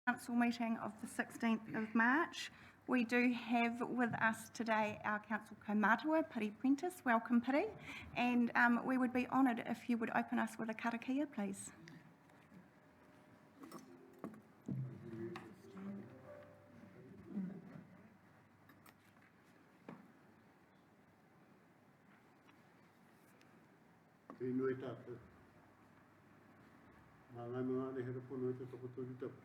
Council meeting of the 16th of March. We do have with us today our Council Kaumātua, Piri Prentice. Welcome, Piri. And we would be honoured if you would open us with a karakia, please. E nui tātou. Mā ngai mga ne hera pono e te tokoto i tapu.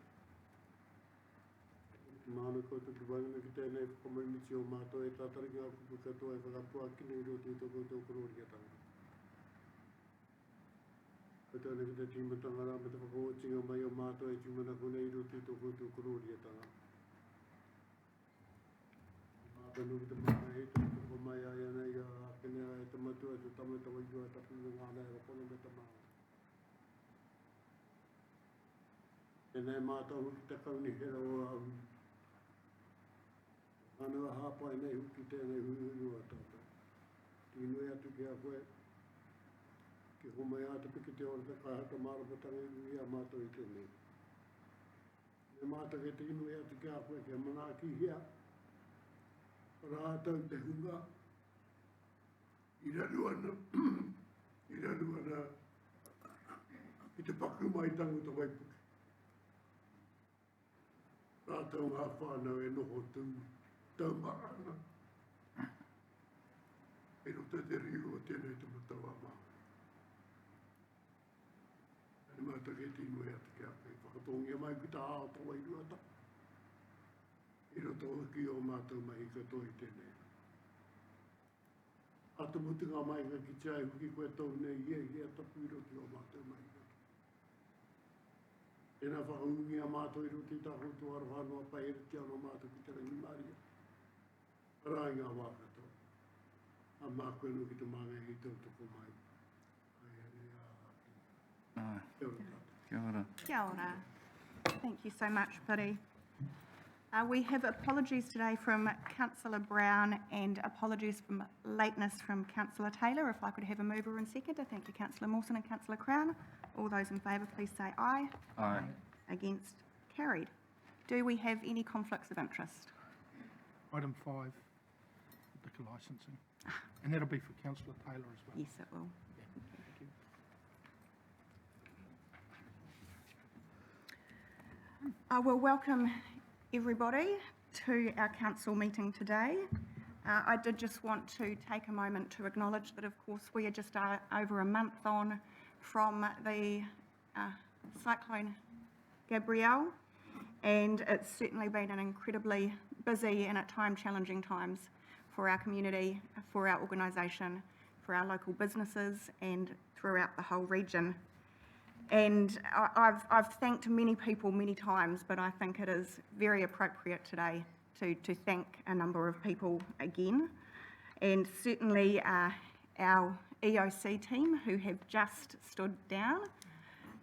Māna koutou ki wangana ki tēnei whakamarumiti o mātou e tātari ngā kupu katoa e whakapua kine i roto i toko tō korori atanga. Katoa ne ki te tīmatanga rā me te whakaotinga mai o mātou e tīmana kone i roto i toko tō korori atanga. Mātou nuki te māna e te toko mai ai anei a kene ai te matua e te tamata wa iua tapu i ngā nei a pono me te māna. Tēnei mātou huki te kauni hera o au. Anua hapa e nei huki tēnei hui a tātou. Tīnui atu ki a koe. Ki homai atu piki te ora te kahata marapatanga i a mātou i tēnei. Me mātou ke tīnui atu ki a koe ki a mana ki hia. Rātau te hunga. I raruana. I raruana. I te paku mai tangu ta waipuki. Rātau ngā whānau e noho tū. Tau marana. E roto te riu o tēnei te matawa mā. E mātou ke tīnui atu ki a koe. Whakatongia mai ki tā hao tawa i ruata. E roto ki o mātou mai katoa i tēnei. Ata mutunga mai ka ki tia huki koe tau nei ia tapu i roto o mātou mai katoa. E nā whakaungi a mātou i roto i tā hotu arohanoa pai e te ano mātou ki te rangi maria. Rai ngā wākatoa. A mā koe no ki te māngai i tau toko mai. Kia ora tātou. Kia ora. Kia ora. Thank you so much, Piri. We have apologies today from Councillor Brown and apologies from lateness from Councillor Taylor. If I could have a mover and seconder. Thank you, Councillor Mawson and Councillor Crown. All those in favour, please say aye. Aye. Against? Carried. Do we have any conflicts of interest? Item 5, liquor licensing. And that'll be for Councillor Taylor as well. Yes, it will. Thank you. I will welcome everybody to our council meeting today. I did just want to take a moment to acknowledge that, of course, we are just over a month on from the Cyclone Gabrielle, and it's certainly been an incredibly busy and at times challenging times for our community, for our organisation, for our local businesses and throughout the whole region. And I've thanked many people many times, but I think it is very appropriate today to thank a number of people again. And certainly our EOC team who have just stood down.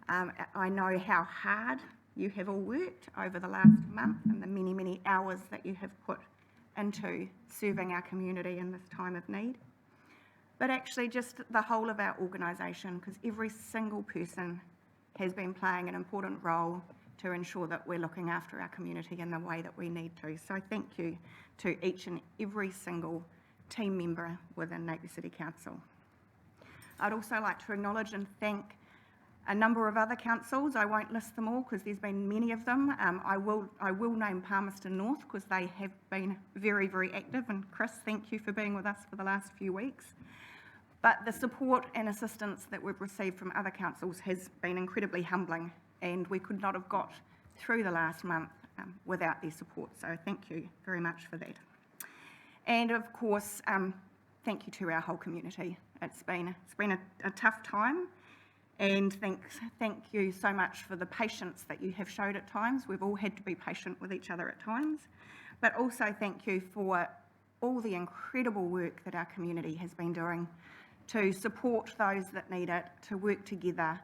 I know how hard you have all worked over the last month and the many, many hours that you have put into serving our community in this time of need. But actually just the whole of our organisation, because every single person has been playing an important role to ensure that we're looking after our community in the way that we need to. So thank you to each and every single team member within Napier City Council. I'd also like to acknowledge and thank a number of other councils. I won't list them all because there's been many of them. I will name Palmerston North because they have been very, very active. And Chris, thank you for being with us for the last few weeks. But the support and assistance that we've received from other councils has been incredibly humbling, and we could not have got through the last month without their support. So thank you very much for that. And of course, thank you to our whole community. It's been a tough time. And thank you so much for the patience that you have showed at times. We've all had to be patient with each other at times. But also thank you for all the incredible work that our community has been doing to support those that need it, to work together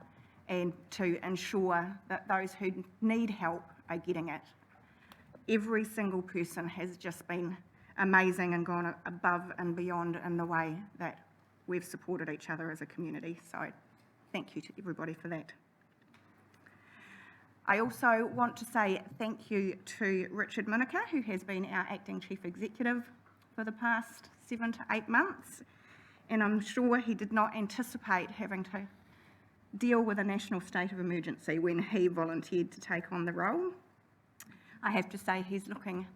and to ensure that those who need help are getting it. Every single person has just been amazing and gone above and beyond in the way that we've supported each other as a community. So thank you to everybody for that. I also want to say thank you to Richard Minaker, who has been our Acting Chief Executive for the past 7 to 8 months, and I'm sure he did not anticipate having to deal with a national state of emergency when he volunteered to take on the role. I have to say he's looking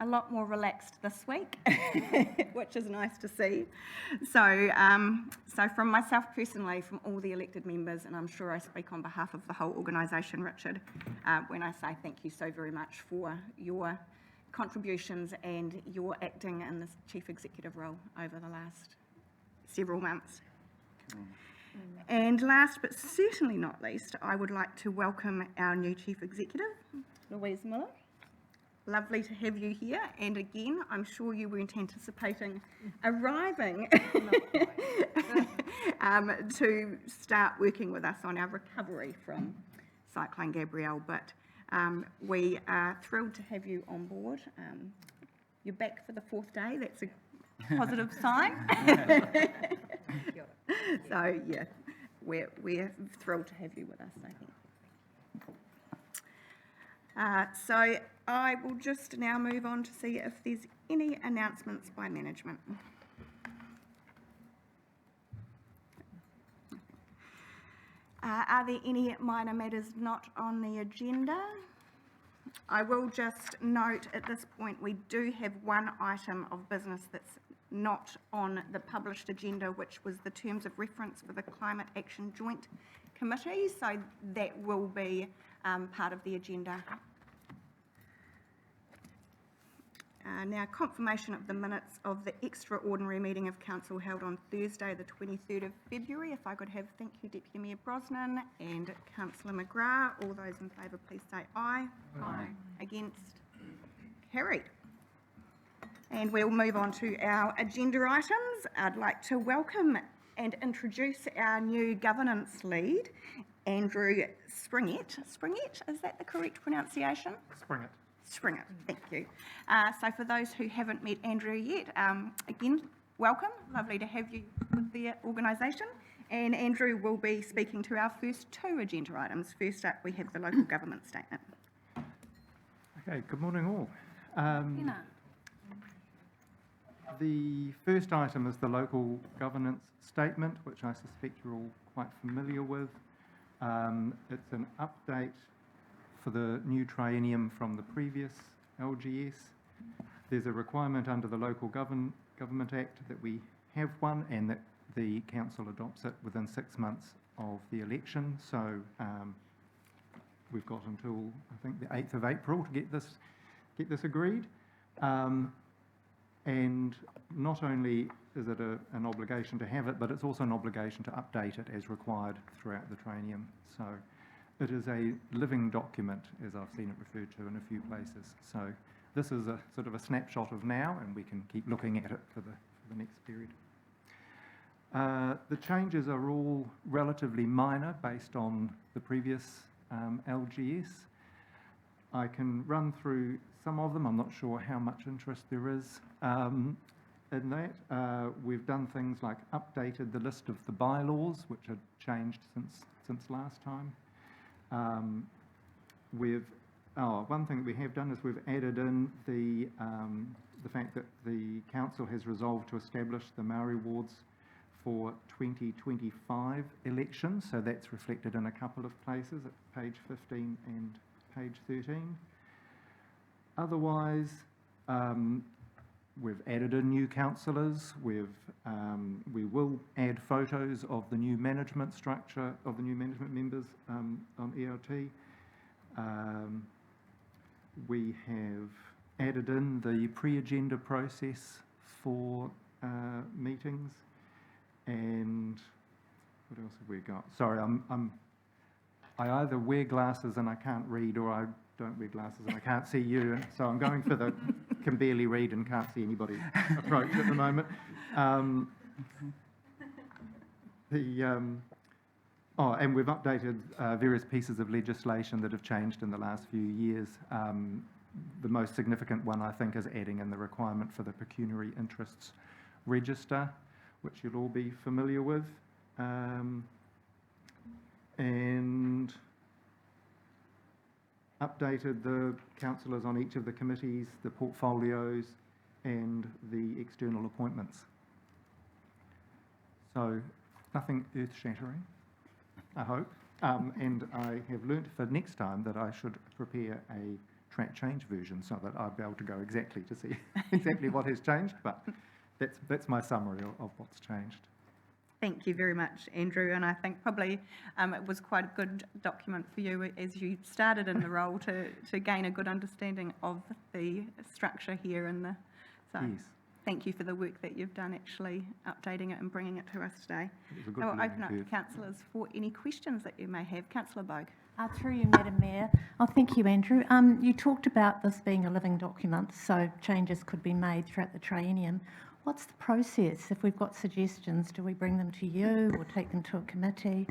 a lot more relaxed this week, which is nice to see. So from myself personally, from all the elected members, and I'm sure I speak on behalf of the whole organisation, Richard, when I say thank you so very much for your contributions and your acting in this Chief Executive role over the last several months. And last but certainly not least, I would like to welcome our new Chief Executive, Louise Miller. Lovely to have you here, and again, I'm sure you weren't anticipating arriving to start working with us on our recovery from Cyclone Gabrielle, but we are thrilled to have you on board. You're back for the 4th day, that's a positive sign. So yeah, we're thrilled to have you with us, I think. So I will just now move on to see if there's any announcements by management. Are there any minor matters not on the agenda? I will just note at this point we do have one item of business that's not on the published agenda, which was the terms of reference for the Climate Action Joint Committee, so that will be part of the agenda. Now, confirmation of the minutes of the extraordinary meeting of Council held on Thursday, the 23rd of February. If I could have, thank you, Deputy Mayor Brosnan and Councillor McGrath. All those in favour, please say aye. Aye. Against? Carried. And we'll move on to our agenda items. I'd like to welcome and introduce our new governance lead, Andrew Springett. Springett, is that the correct pronunciation? Springett. Springett, thank you. So for those who haven't met Andrew yet, again, welcome. Lovely to have you with the organisation. And Andrew will be speaking to our first 2 agenda items. First up, we have the local government statement. Okay, good morning all. The first item is the local governance statement, which I suspect you're all quite familiar with. It's an update for the new triennium from the previous LGS. There's a requirement under the Local Government Act that we have one and that the council adopts it within 6 months of the election. So we've got until I think the 8th of April to get this agreed. And not only is it an obligation to have it, but it's also an obligation to update it as required throughout the triennium. So it is a living document, as I've seen it referred to in a few places. So this is a sort of a snapshot of now, and we can keep looking at it for the next period. The changes are all relatively minor based on the previous LGS. I can run through some of them. I'm not sure how much interest there is in that. We've done things like updated the list of the bylaws, which had changed since last time. One thing that we have done is we've added in the fact that the council has resolved to establish the Maori wards for 2025 elections, so that's reflected in a couple of places at page 15 and page 13. Otherwise, we've added in new councillors. We will add photos of the new management structure, of the new management members on ERT. We have added in the pre-agenda process for meetings. And what else have we got? Sorry, I either wear glasses and I can't read, or I don't wear glasses and I can't see you. So I'm going for the can barely read and can't see anybody approach at the moment. And we've updated various pieces of legislation that have changed in the last few years. The most significant one, I think, is adding in the requirement for the pecuniary interests register, which you'll all be familiar with. And updated the councillors on each of the committees, the portfolios, and the external appointments. So nothing earth-shattering, I hope. And I have learnt for next time that I should prepare a track change version so that I'll be able to go exactly to see exactly what has changed, but that's my summary of what's changed. Thank you very much, Andrew, and I think probably it was quite a good document for you as you started in the role to gain a good understanding of the structure here so Yes. thank you for the work that you've done actually updating it and bringing it to us today. It was a good I will learning open up to curve. councillors for any questions that you may have. Councillor Bogue. Through you, Madam Mayor. Oh, thank you, Andrew. You talked about this being a living document, so changes could be made throughout the triennium. What's the process? If we've got suggestions, do we bring them to you or take them to a committee?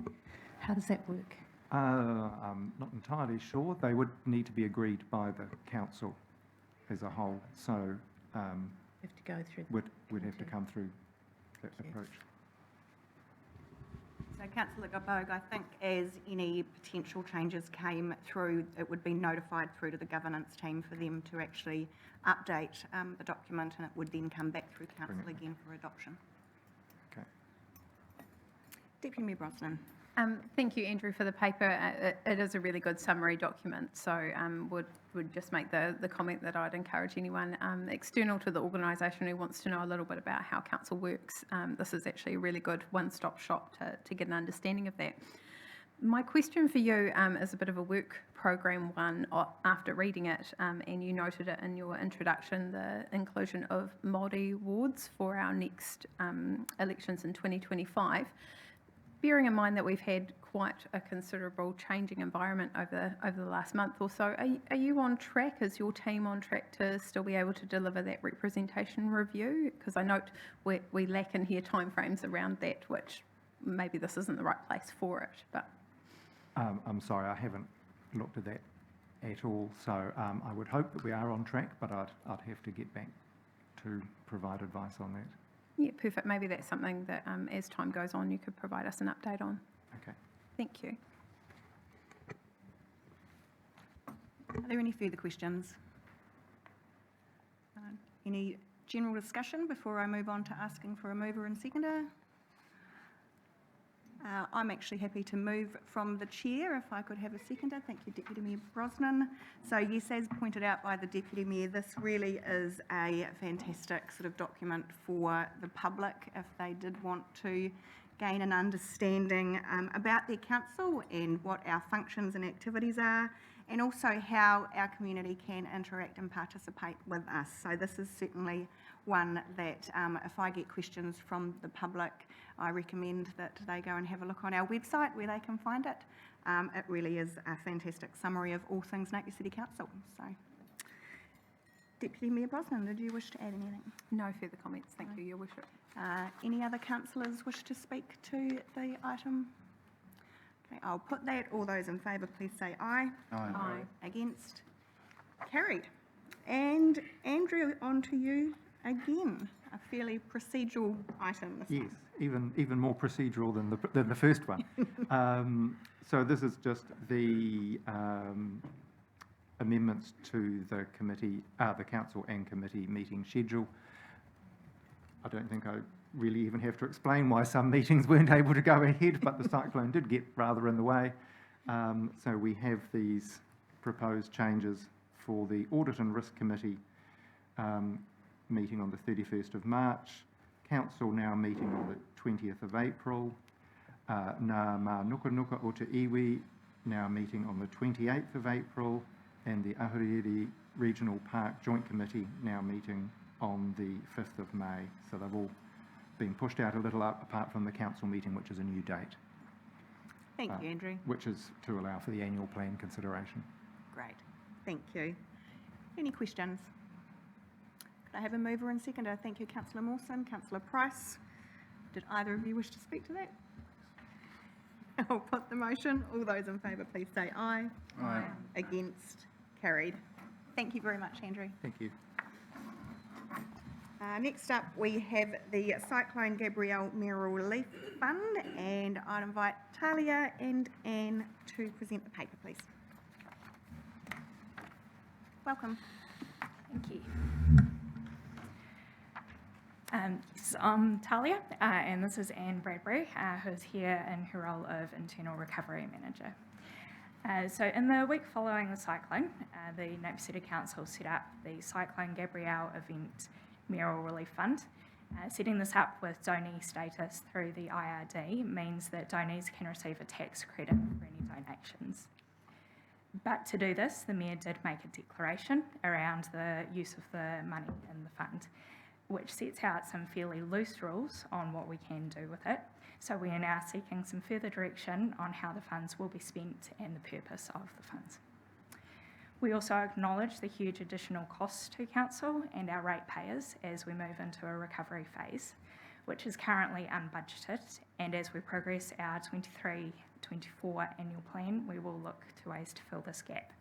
How does that work? I'm not entirely sure. They would need to be agreed by the council as a whole, so We have to go through. we'd have to come through that Thank you. approach. So Councillor Bogue, I think as any potential changes came through, it would be notified through to the governance team for them to actually update the document, and it would then come back through council Brilliant. again for adoption. Okay. Deputy Mayor Brosnan. Thank you, Andrew, for the paper. It is a really good summary document, so would just make the comment that I'd encourage anyone external to the organisation who wants to know a little bit about how council works. This is actually a really good one-stop shop to get an understanding of that. My question for you is a bit of a work program one after reading it, and you noted it in your introduction, the inclusion of Māori wards for our next elections in 2025. Bearing in mind that we've had quite a considerable changing environment over the last month or so, are you on track? Is your team on track to still be able to deliver that representation review? Because I note we lack in here timeframes around that, which maybe this isn't the right place for it. But I'm sorry, I haven't looked at that at all, so I would hope that we are on track, but I'd have to get back to provide advice on that. yeah, perfect. Maybe that's something that as time goes on you could provide us an update on. Okay. Thank you. Are there any further questions? Any general discussion before I move on to asking for a mover and seconder? I'm actually happy to move from the chair if I could have a seconder. Thank you, Deputy Mayor Brosnan. So yes, as pointed out by the Deputy Mayor, this really is a fantastic sort of document for the public if they did want to gain an understanding about their council and what our functions and activities are, and also how our community can interact and participate with us. So this is certainly one that if I get questions from the public, I recommend that they go and have a look on our website where they can find it. It really is a fantastic summary of all things Napier City Council. So, Deputy Mayor Brosnan, did you wish to add anything? No further comments. Thank you, Your Worship. Any other councillors wish to speak to the item? Okay, I'll put that. All those in favour, please say aye. Aye. Against? Carried. And Andrew, on to you again. A fairly procedural item this Yes, even more procedural than the first one. So this is just the amendments to the committee, the council and committee meeting schedule. I don't think I really even have to explain why some meetings weren't able to go ahead, but the cyclone did get rather in the way. So we have these proposed changes for the Audit and Risk Committee meeting on the 31st of March, Council now meeting on the 20th of April, Ngā Mā Nuka Nuka o Te Iwi now meeting on the 28th of April, and the Ahuriri Regional Park Joint Committee now meeting on the 5th of May. So they've all been pushed out a little up, apart from the council meeting, which is a new date, Thank you, Andrew. which is to allow for the annual plan consideration. Great. Thank you. Any questions? Could I have a mover and seconder? Thank you, Councillor Mawson. Councillor Price. Did either of you wish to speak to that? I'll put the motion. All those in favour, please say aye. Aye. Against? Carried. Thank you very much, Andrew. Thank you. Next up, we have the Cyclone Gabrielle Mayoral Relief Fund, and I'd invite Talia and Anne to present the paper, please. Welcome. Thank you. Yes, I'm Talia, and this is Anne Bradbury, who's here in her role of Internal Recovery Manager. So in the week following the cyclone, the Napier City Council set up the Cyclone Gabrielle Event Mayoral Relief Fund. Setting this up with donee status through the IRD means that donees can receive a tax credit for any donations. But to do this, the Mayor did make a declaration around the use of the money in the fund, which sets out some fairly loose rules on what we can do with it. So we are now seeking some further direction on how the funds will be spent and the purpose of the funds. We also acknowledge the huge additional costs to Council and our ratepayers as we move into a recovery phase, which is currently unbudgeted, and as we progress our 23-24 annual plan, we will look to ways to fill this gap.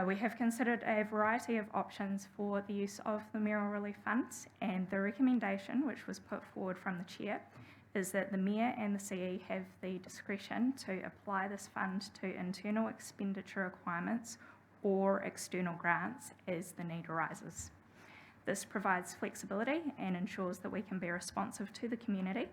We have considered a variety of options for the use of the Mayoral Relief Funds, and the recommendation, which was put forward from the Chair, is that the Mayor and the CE have the discretion to apply this fund to internal expenditure requirements or external grants as the need arises. This provides flexibility and ensures that we can be responsive to the community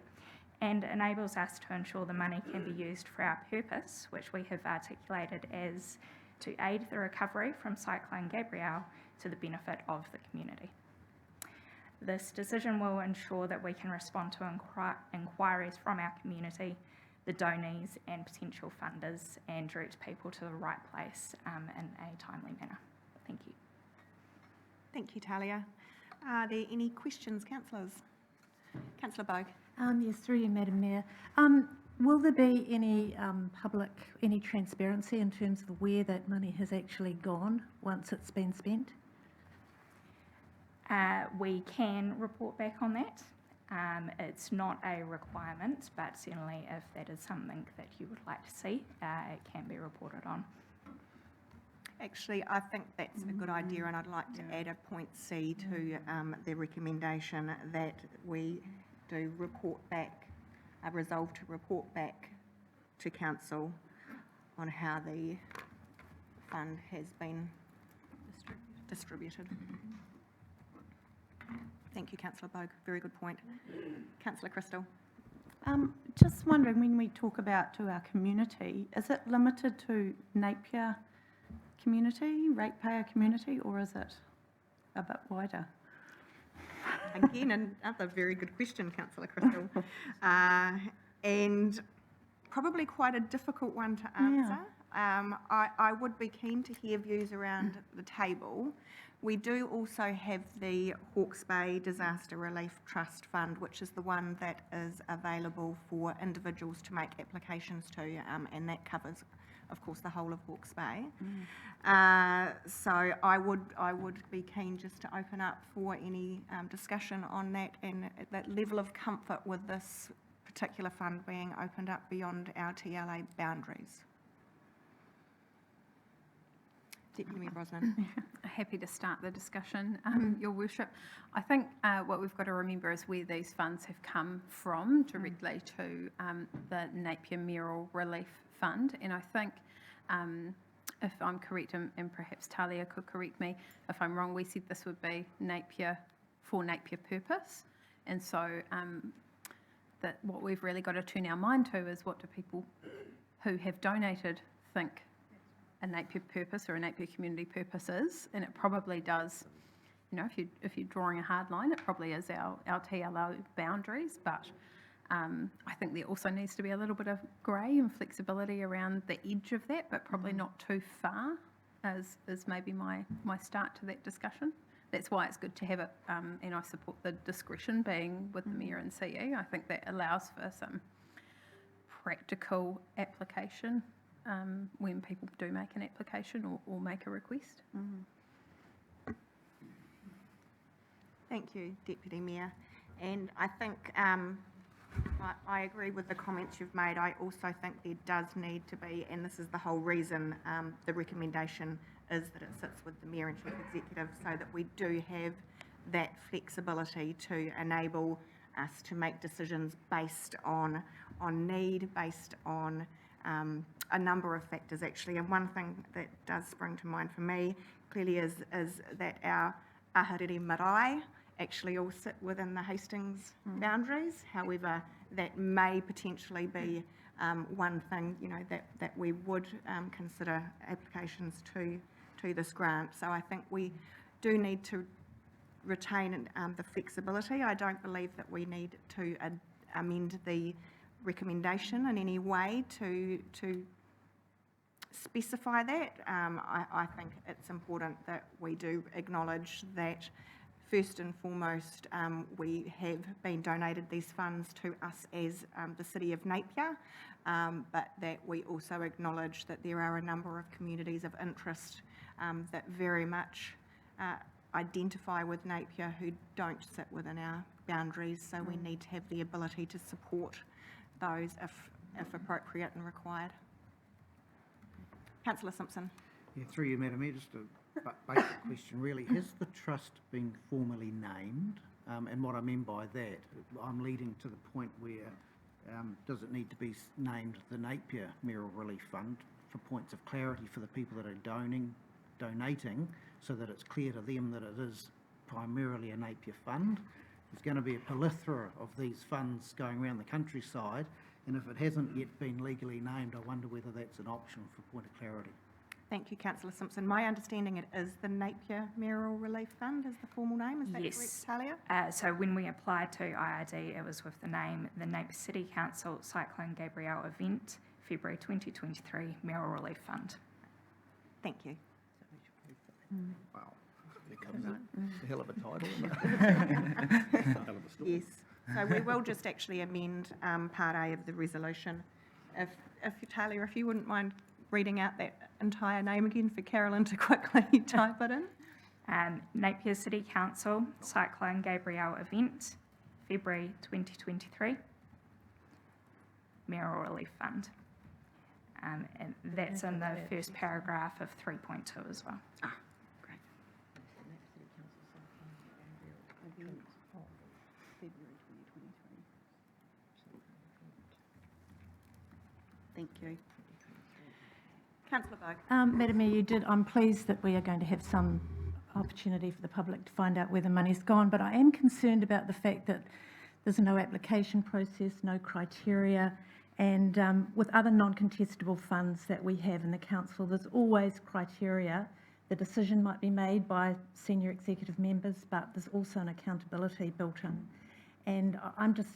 and enables us to ensure the money can be used for our purpose, which we have articulated as to aid the recovery from Cyclone Gabrielle to the benefit of the community. This decision will ensure that we can respond to inquiries from our community, the donees and potential funders, and direct people to the right place in a timely manner. Thank you. Thank you, Talia. Are there any questions, councillors? Councillor Bogue. Yes, through you, Madam Mayor. Will there be any any transparency in terms of where that money has actually gone once it's been spent? We can report back on that. It's not a requirement, but certainly if that is something that you would like to see, it can be reported on. Actually, I think that's a good idea, and I'd like to add a point C to the recommendation that we do report back, resolve to report back to Council on how the fund has been distributed. Thank you, Councillor Bogue. Very good point. Councillor Crystal. Just wondering, when we talk about to our community, is it limited to Napier community, ratepayer community, or is it a bit wider? Again, another very good question, Councillor Crystal. And probably quite a difficult one to answer. I would be keen to hear views around the table. We do also have the Hawke's Bay Disaster Relief Trust Fund, which is the one that is available for individuals to make applications to, and that covers, of course, the whole of Hawke's Bay. So I would be keen just to open up for any discussion on that and that level of comfort with this particular fund being opened up beyond our TLA boundaries. Deputy Mayor Brosnan. Happy to start the discussion, Your Worship. I think what we've got to remember is where these funds have come from directly to the Napier Mayoral Relief Fund, and I think if I'm correct, and perhaps Talia could correct me if I'm wrong, we said this would be Napier for Napier purpose, and so that what we've really got to turn our mind to is what do people who have donated think a Napier purpose or a Napier community purpose is, and it probably does, you know, if you're drawing a hard line, it probably is our TLO boundaries, but I think there also needs to be a little bit of grey and flexibility around the edge of that, but probably not too far, as maybe my start to that discussion. That's why it's good to have it, and I support the discretion being with the Mayor and CE. I think that allows for some practical application when people do make an application or make a request. Thank you, Deputy Mayor. And I think I agree with the comments you've made. I also think there does need to be, and this is the whole reason the recommendation is that it sits with the Mayor and Chief Executive, so that we do have that flexibility to enable us to make decisions based on need, based on a number of factors actually, and one thing that does spring to mind for me clearly is that our Aharere marae actually all sit within the Hastings boundaries. However, that may potentially be one thing, you know, that we would consider applications to this grant. So I think we do need to retain the flexibility. I don't believe that we need to amend the recommendation in any way to specify that. I think it's important that we do acknowledge that first and foremost, we have been donated these funds to us as the City of Napier, but that we also acknowledge that there are a number of communities of interest that very much identify with Napier who don't sit within our boundaries, so we need to have the ability to support those if appropriate and required. Councillor Simpson. Yeah, through you, Madam Mayor, just a basic question really. Has the trust been formally named? And what I mean by that, I'm leading to the point where does it need to be named the Napier Mayoral Relief Fund for points of clarity for the people that are donating so that it's clear to them that it is primarily a Napier fund? There's going to be a plethora of these funds going around the countryside, and if it hasn't yet been legally named, I wonder whether that's an option for point of clarity. Thank you, Councillor Simpson. My understanding it is the Napier Mayoral Relief Fund is the formal name. Is that Yes. correct, Talia? So when we applied to IRD, it was with the name the Napier City Council Cyclone Gabrielle Event, February 2023 Mayoral Relief Fund. Thank you. Wow, there comes a hell of a title, isn't it? Hell of a story. Yes. So we will just actually amend Part A of the resolution. If Talia, if you wouldn't mind reading out that entire name again for Carolyn to quickly type it in. Napier City Council Cyclone Gabrielle Event, February 2023 Mayoral Relief Fund. And that's in the first paragraph of 3.2 as well. Ah, great. Thank you. Councillor Bogue. Madam Mayor, you did. I'm pleased that we are going to have some opportunity for the public to find out where the money's gone, but I am concerned about the fact that there's no application process, no criteria, and with other non-contestable funds that we have in the council, there's always criteria. The decision might be made by senior executive members, but there's also an accountability built in. And I'm just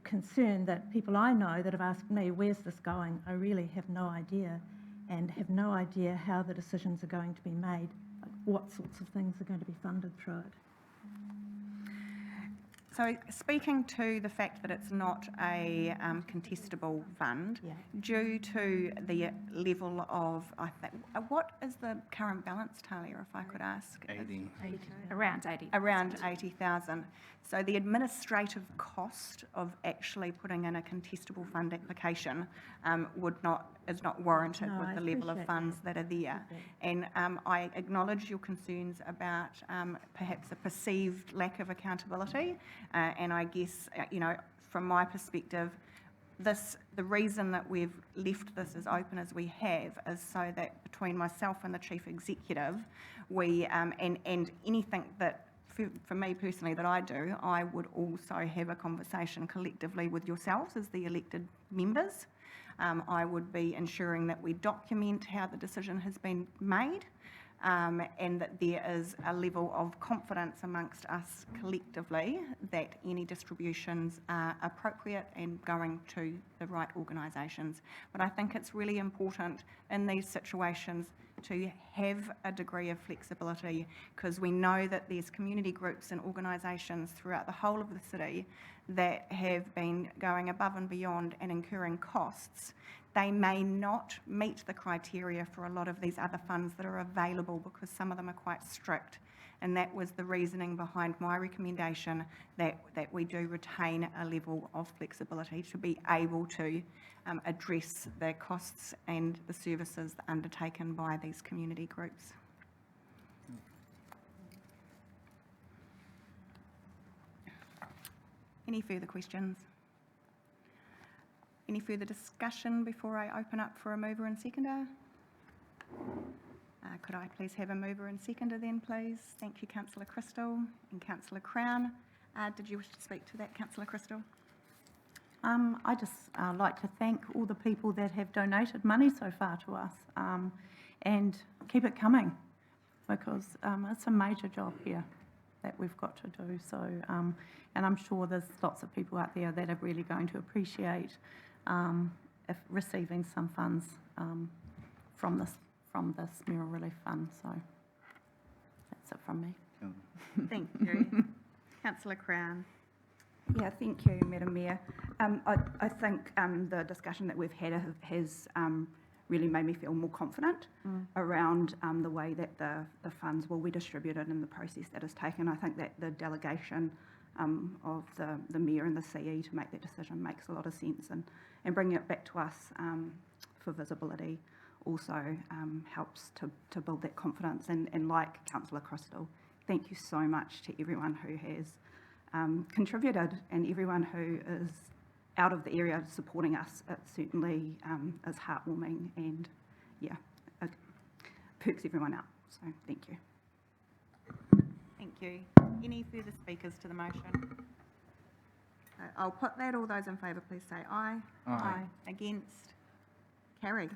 concerned that people I know that have asked me, where's this going? I really have no idea, and have no idea how the decisions are going to be made, what sorts of things are going to be funded through it. So speaking to the fact that it's not a contestable fund, Yeah. due to the level of, I think, what is the current balance, Talia, if I could ask? Around 80. Around 80,000. So the administrative cost of actually putting in a contestable fund application is not warranted No, with I the level of appreciate funds that. that are there. And I acknowledge your concerns about perhaps a perceived lack of accountability. And I guess, you know, from my perspective, the reason that we've left this as open as we have is so that between myself and the Chief Executive, we, and anything that, for me personally, that I do, I would also have a conversation collectively with yourselves as the elected members. I would be ensuring that we document how the decision has been made, and that there is a level of confidence amongst us collectively that any distributions are appropriate and going to the right organisations. But I think it's really important in these situations to have a degree of flexibility, because we know that there's community groups and organisations throughout the whole of the city that have been going above and beyond and incurring costs. They may not meet the criteria for a lot of these other funds that are available because some of them are quite strict. And that was the reasoning behind my recommendation that we do retain a level of flexibility to be able to address the costs and the services undertaken by these community groups. Any further questions? Any further discussion before I open up for a mover and seconder? Could I please have a mover and seconder then, please? Thank you, Councillor Crystal and Councillor Crown. Did you wish to speak to that, Councillor Crystal? I just like to thank all the people that have donated money so far to us, and keep it coming, because it's a major job here that we've got to do. So, and I'm sure there's lots of people out there that are really going to appreciate if receiving some funds from this Mural Relief Fund. So that's it from me. Thank you. Councillor Crown. Yeah, thank you, Madam Mayor. I think the discussion that we've had has really made me feel more confident around the way that the funds will be distributed and the process that is taken. I think that the delegation of the Mayor and the CE to make that decision makes a lot of sense, and bringing it back to us for visibility also helps to build that confidence. And like Councillor Crystal, thank you so much to everyone who has contributed and everyone who is out of the area supporting us. It certainly is heartwarming, and yeah, it perks everyone up. So thank you. Thank you. Any further speakers to the motion? I'll put that. All those in favour, please say aye. Aye. Against? Carried.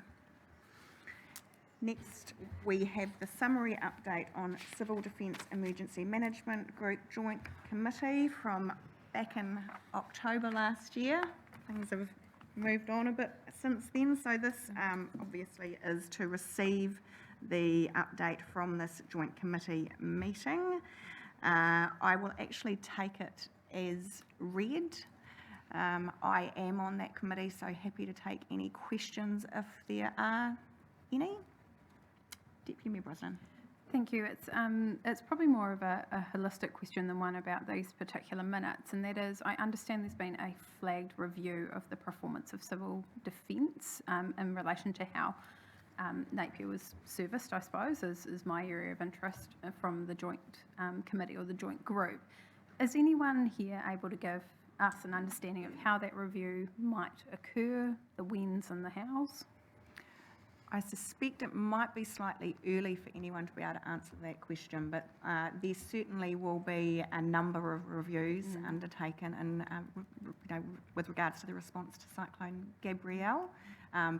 Next, we have the summary update on Civil Defence Emergency Management Group Joint Committee from back in October last year. Things have moved on a bit since then, so this obviously is to receive the update from this joint committee meeting. I will actually take it as read. I am on that committee, so happy to take any questions if there are any. Deputy Mayor Brosnan. Thank you. It's probably more of a holistic question than one about these particular minutes, and that is, I understand there's been a flagged review of the performance of civil defence in relation to how Napier was serviced, I suppose, is my area of interest from the joint committee or the joint group. Is anyone here able to give us an understanding of how that review might occur, the whens and the hows? I suspect it might be slightly early for anyone to be able to answer that question, but there certainly will be a number of reviews undertaken and, with regards to the response to Cyclone Gabrielle,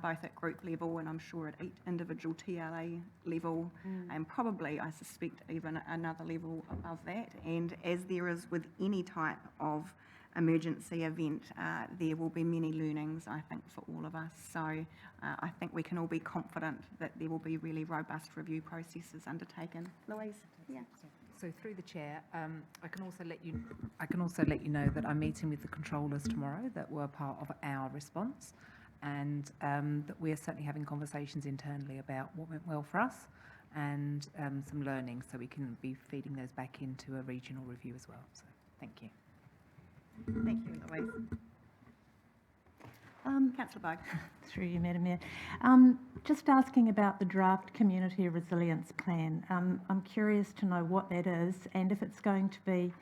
both at group level and I'm sure at each individual TLA level, and probably, I suspect, even another level above that. And as there is with any type of emergency event, there will be many learnings, I think, for all of us. So I think we can all be confident that there will be really robust review processes undertaken. Louise? Yeah. So through the chair, I can also let you know that I'm meeting with the controllers tomorrow that were part of our response, and that we're certainly having conversations internally about what went well for us and some learning, so we can be feeding those back into a regional review as well. So thank you. Thank you, Louise. Councillor Bogue. Through you, Madam Mayor. Just asking about the draft Community Resilience Plan. I'm curious to know what that is and if it's going to be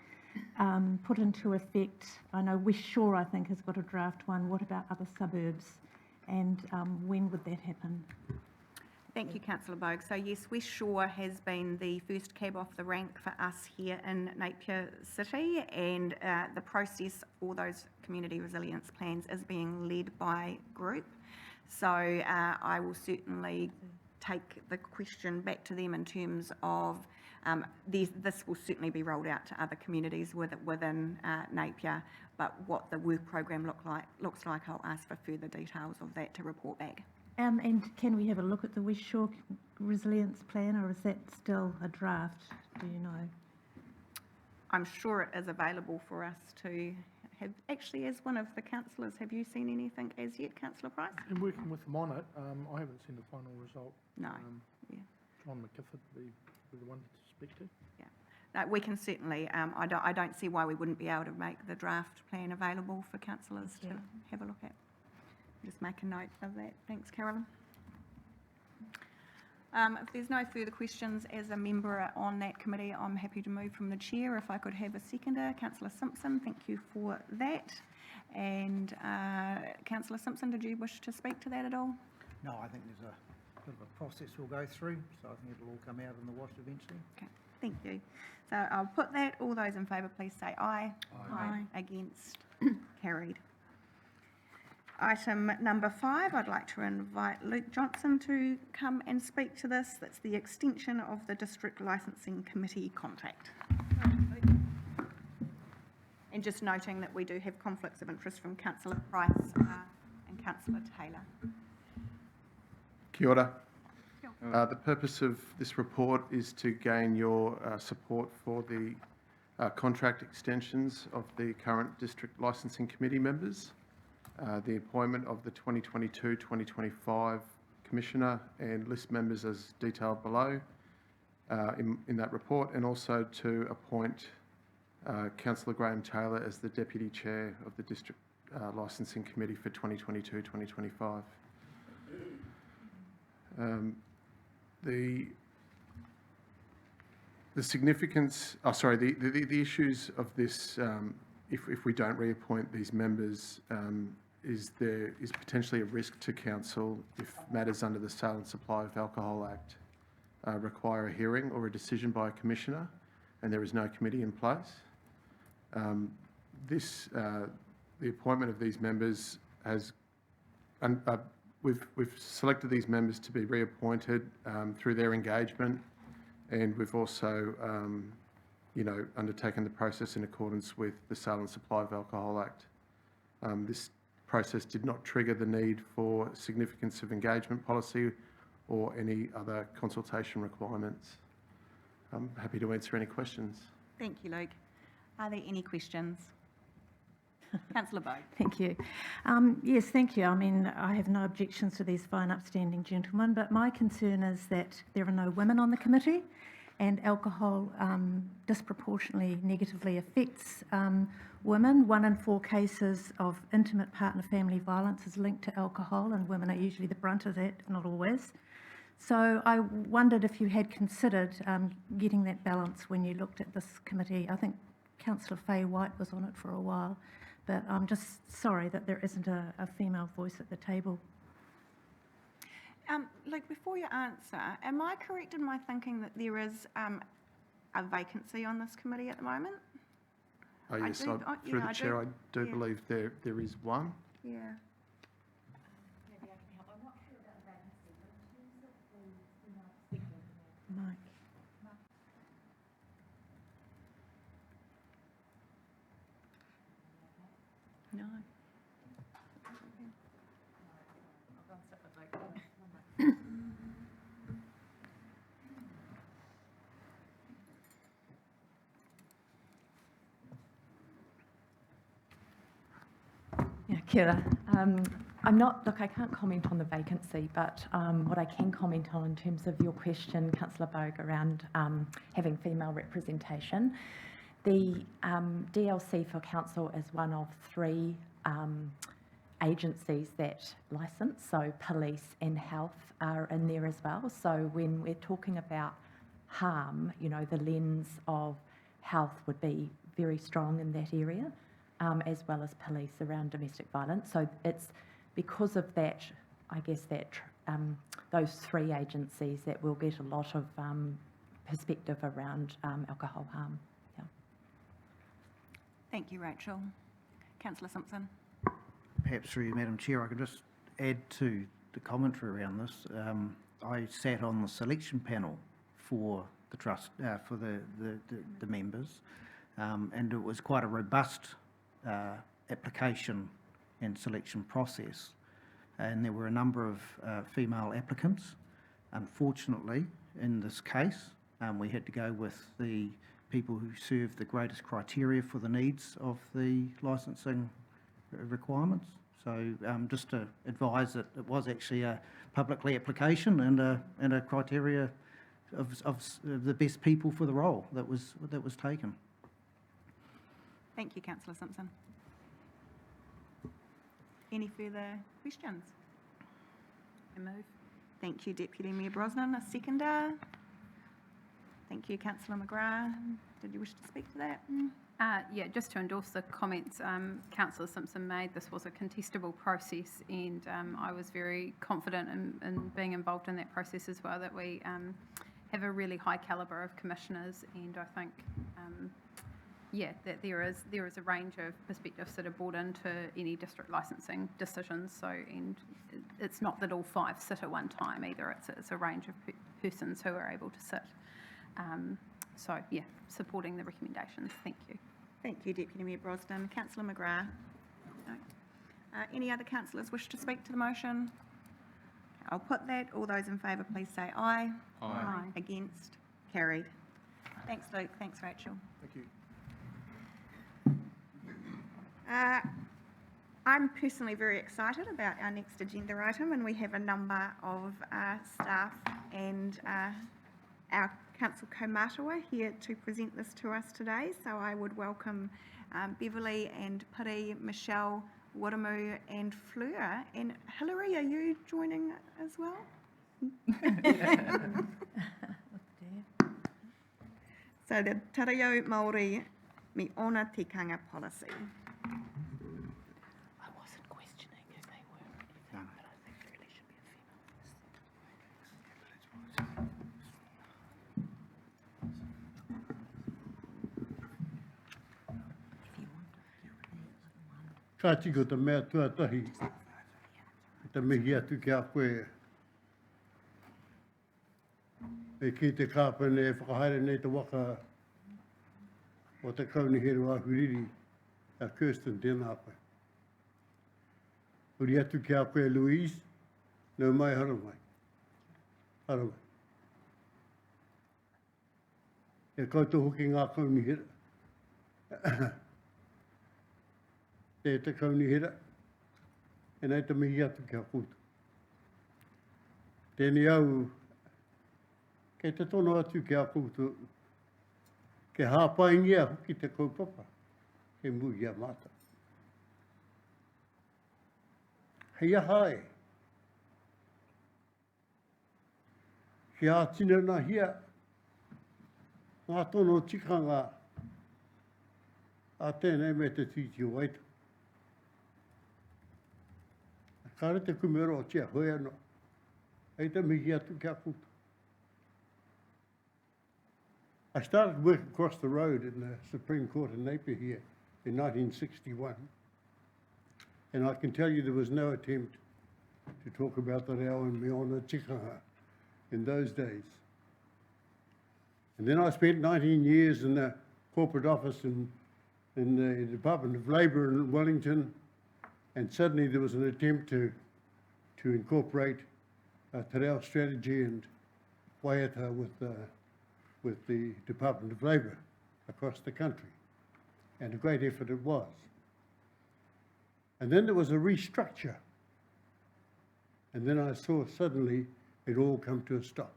put into effect. I know West Shore, I think, has got a draft one. What about other suburbs? And when would that happen? Thank you, Councillor Bogue. So yes, West Shore has been the first cab off the rank for us here in Napier City, and the process for those community resilience plans is being led by group. So I will certainly take the question back to them in terms of this will certainly be rolled out to other communities within Napier, but what the work program looks like, I'll ask for further details of that to report back. And can we have a look at the West Shore Resilience Plan, or is that still a draft? Do you know? I'm sure it is available for us to have. Actually, as one of the councillors, have you seen anything as yet, Councillor Price? In working with them on it, I haven't seen the final result. No. Yeah. John McGifford would be the one to speak to. Yeah. No, we can certainly. I don't see why we wouldn't be able to make the draft plan available for councillors to have a look at. Just make a note of that. Thanks, Carolyn. If there's no further questions, as a member on that committee, I'm happy to move from the chair. If I could have a seconder, Councillor Simpson, thank you for that. And Councillor Simpson, did you wish to speak to that at all? No, I think there's a bit of a process we'll go through, so I think it'll all come out in the wash eventually. Okay, thank you. So I'll put that. All those in favour, please say aye. Aye. Against? Carried. Item number 5, I'd like to invite Luke Johnson to come and speak to this. That's the extension of the District Licensing Committee contract. And just noting that we do have conflicts of interest from Councillor Price and Councillor Taylor. Kia ora. The purpose of this report is to gain your support for the contract extensions of the current District Licensing Committee members, the appointment of the 2022-2025 Commissioner and list members as detailed below in that report, and also to appoint Councillor Graham Taylor as the Deputy Chair of the District Licensing Committee for 2022-2025. The significance, the issues of this, if we don't reappoint these members, is potentially a risk to council if matters under the Sale and Supply of Alcohol Act require a hearing or a decision by a commissioner, and there is no committee in place. The appointment of these members has, we've selected these members to be reappointed through their engagement, and we've also, undertaken the process in accordance with the Sale and Supply of Alcohol Act. This process did not trigger the need for significance of engagement policy or any other consultation requirements. I'm happy to answer any questions. Thank you, Luke. Are there any questions? Councillor Bowe. Thank you. Yes, thank you. I mean, I have no objections to these fine, upstanding gentlemen, but my concern is that there are no women on the committee, and alcohol disproportionately negatively affects women. 1 in 4 cases of intimate partner family violence is linked to alcohol, and women are usually the brunt of that, not always. So I wondered if you had considered getting that balance when you looked at this committee. I think Councillor Fay White was on it for a while, but I'm just sorry that there isn't a female voice at the table. Luke, before you answer, am I correct in my thinking that there is a vacancy on this committee at the moment? Oh, yes, through the chair, I do believe there is one. Yeah. Maybe I can help. I'm not sure about the vacancy, but in terms of the female perspective, Mike. No. Yeah, kia ora. I can't comment on the vacancy, but what I can comment on in terms of your question, Councillor Bogue, around having female representation. The DLC for Council is one of 3 agencies that licence, so police and health are in there as well. So when we're talking about harm, the lens of health would be very strong in that area, as well as police around domestic violence. So it's because of that, I guess, that those 3 agencies that will get a lot of perspective around alcohol harm. Yeah. Thank you, Rachel. Councillor Simpson. Perhaps through you, Madam Chair, I could just add to the commentary around this. I sat on the selection panel for the trust, for the members, and it was quite a robust application and selection process. And there were a number of female applicants. Unfortunately, in this case, we had to go with the people who served the greatest criteria for the needs of the licensing requirements. So just to advise that it was actually a publicly application and a criteria of the best people for the role that was taken. Thank you, Councillor Simpson. Any further questions? I move. Thank you, Deputy Mayor Brosnan. A seconder? Thank Thank you, Councillor McGrath. Did you wish to speak to that? Yeah, just to endorse the comments Councillor Simpson made, this was a contestable process, and I was very confident in being involved in that process as well, that we have a really high calibre of commissioners, and I think, yeah, that there is a range of perspectives that are brought into any district licensing decisions. So, and it's not that all 5 sit at one time either. It's a range of persons who are able to sit. So, yeah, supporting the recommendations. Thank you. Thank you, Deputy Mayor Brosnan. Councillor McGrath? No. Any other councillors wish to speak to the motion? I'll put that. All those in favour, please say aye. Aye. Against? Carried. Thanks, Luke. Thanks, Rachel. Thank you. I'm personally very excited about our next agenda item, and we have a number of staff and our council kaumātua here to present this to us today. So I would welcome Beverly and Piri, Michelle, Waramu and Fleur. And Hilary, are you joining as well? So the Tareo Māori Me Ona Tikanga policy. I wasn't questioning who they were, but I think there really should be a Ka tiko te mea tuatahi, te mihi atu ki a koe. E ki te kāpene e whakahaere nei te waka o te kauniheru a huriri a Kirsten tēnā koe. Uri atu ki a koe Louise, nau mai haramai. Haramai. E koutou hoki ngā kaunihera. Te kaunihera, e nei te mihi atu ki a koutou. Tēnei au, kei te tono atu ki a koutou, ke hāpaingia hoki te kaupapa, ke mui a mata. Hei ahai, ke a tinana hia, ngā tono tikanga a tēnei me te titi o waitu. Kāre te kumero o tia hoi anō, hei te mihi atu ki a koutou. I started work across the road in the Supreme Court in Napier here in 1961. And I can tell you there was no attempt to talk about the reo and me ona tikanga in those days. And then I spent 19 years in the corporate office in the Department of Labour in Wellington, and suddenly there was an attempt to incorporate te reo strategy and waiata with the Department of Labour across the country. And a great effort it was. And then there was a restructure. And then I saw suddenly it all come to a stop.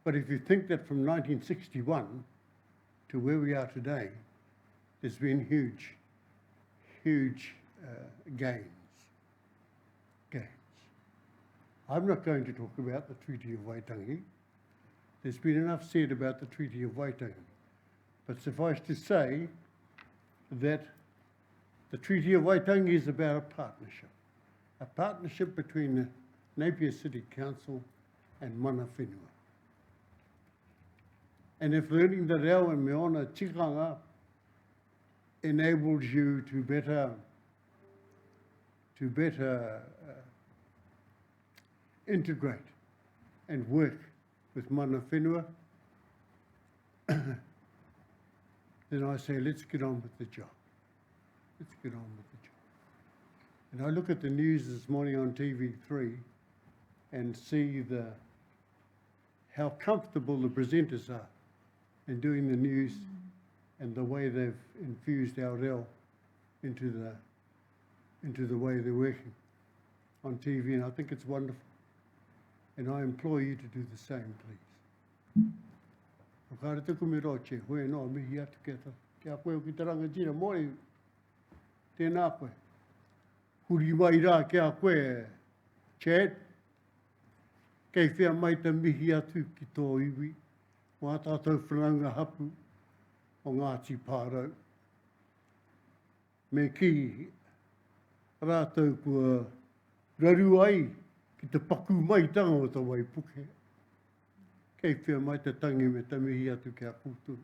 But if you think that from 1961 to where we are today, there's been huge gains. I'm not going to talk about the Treaty of Waitangi. There's been enough said about the Treaty of Waitangi. But suffice to say that the Treaty of Waitangi is about a partnership between the Napier City Council and mana whenua. And if learning the reo and me ona tikanga enables you to better integrate and work with mana whenua, then I say, let's get on with the job. Let's get on with the job. And I look at the news this morning on TV3 and see how comfortable the presenters are in doing the news and the way they've infused our reo into the way they're working on TV, and I think it's wonderful. And I implore you to do the same, please. Whakaare te kumiro che, hoi no, mihi atu kia koe o ki te rangatira mori, tēnā koe. Huri mai rā kia koe, Chad, Kei whia mai te mihi atu ki tō iwi, o a tātou whanaunga hapu o Ngāti Pārau. Me ki rātou kua raru ai ki te paku mai tanga o ta Waipuke. Kei whia mai te tangi me te mihi atu ki a koutou.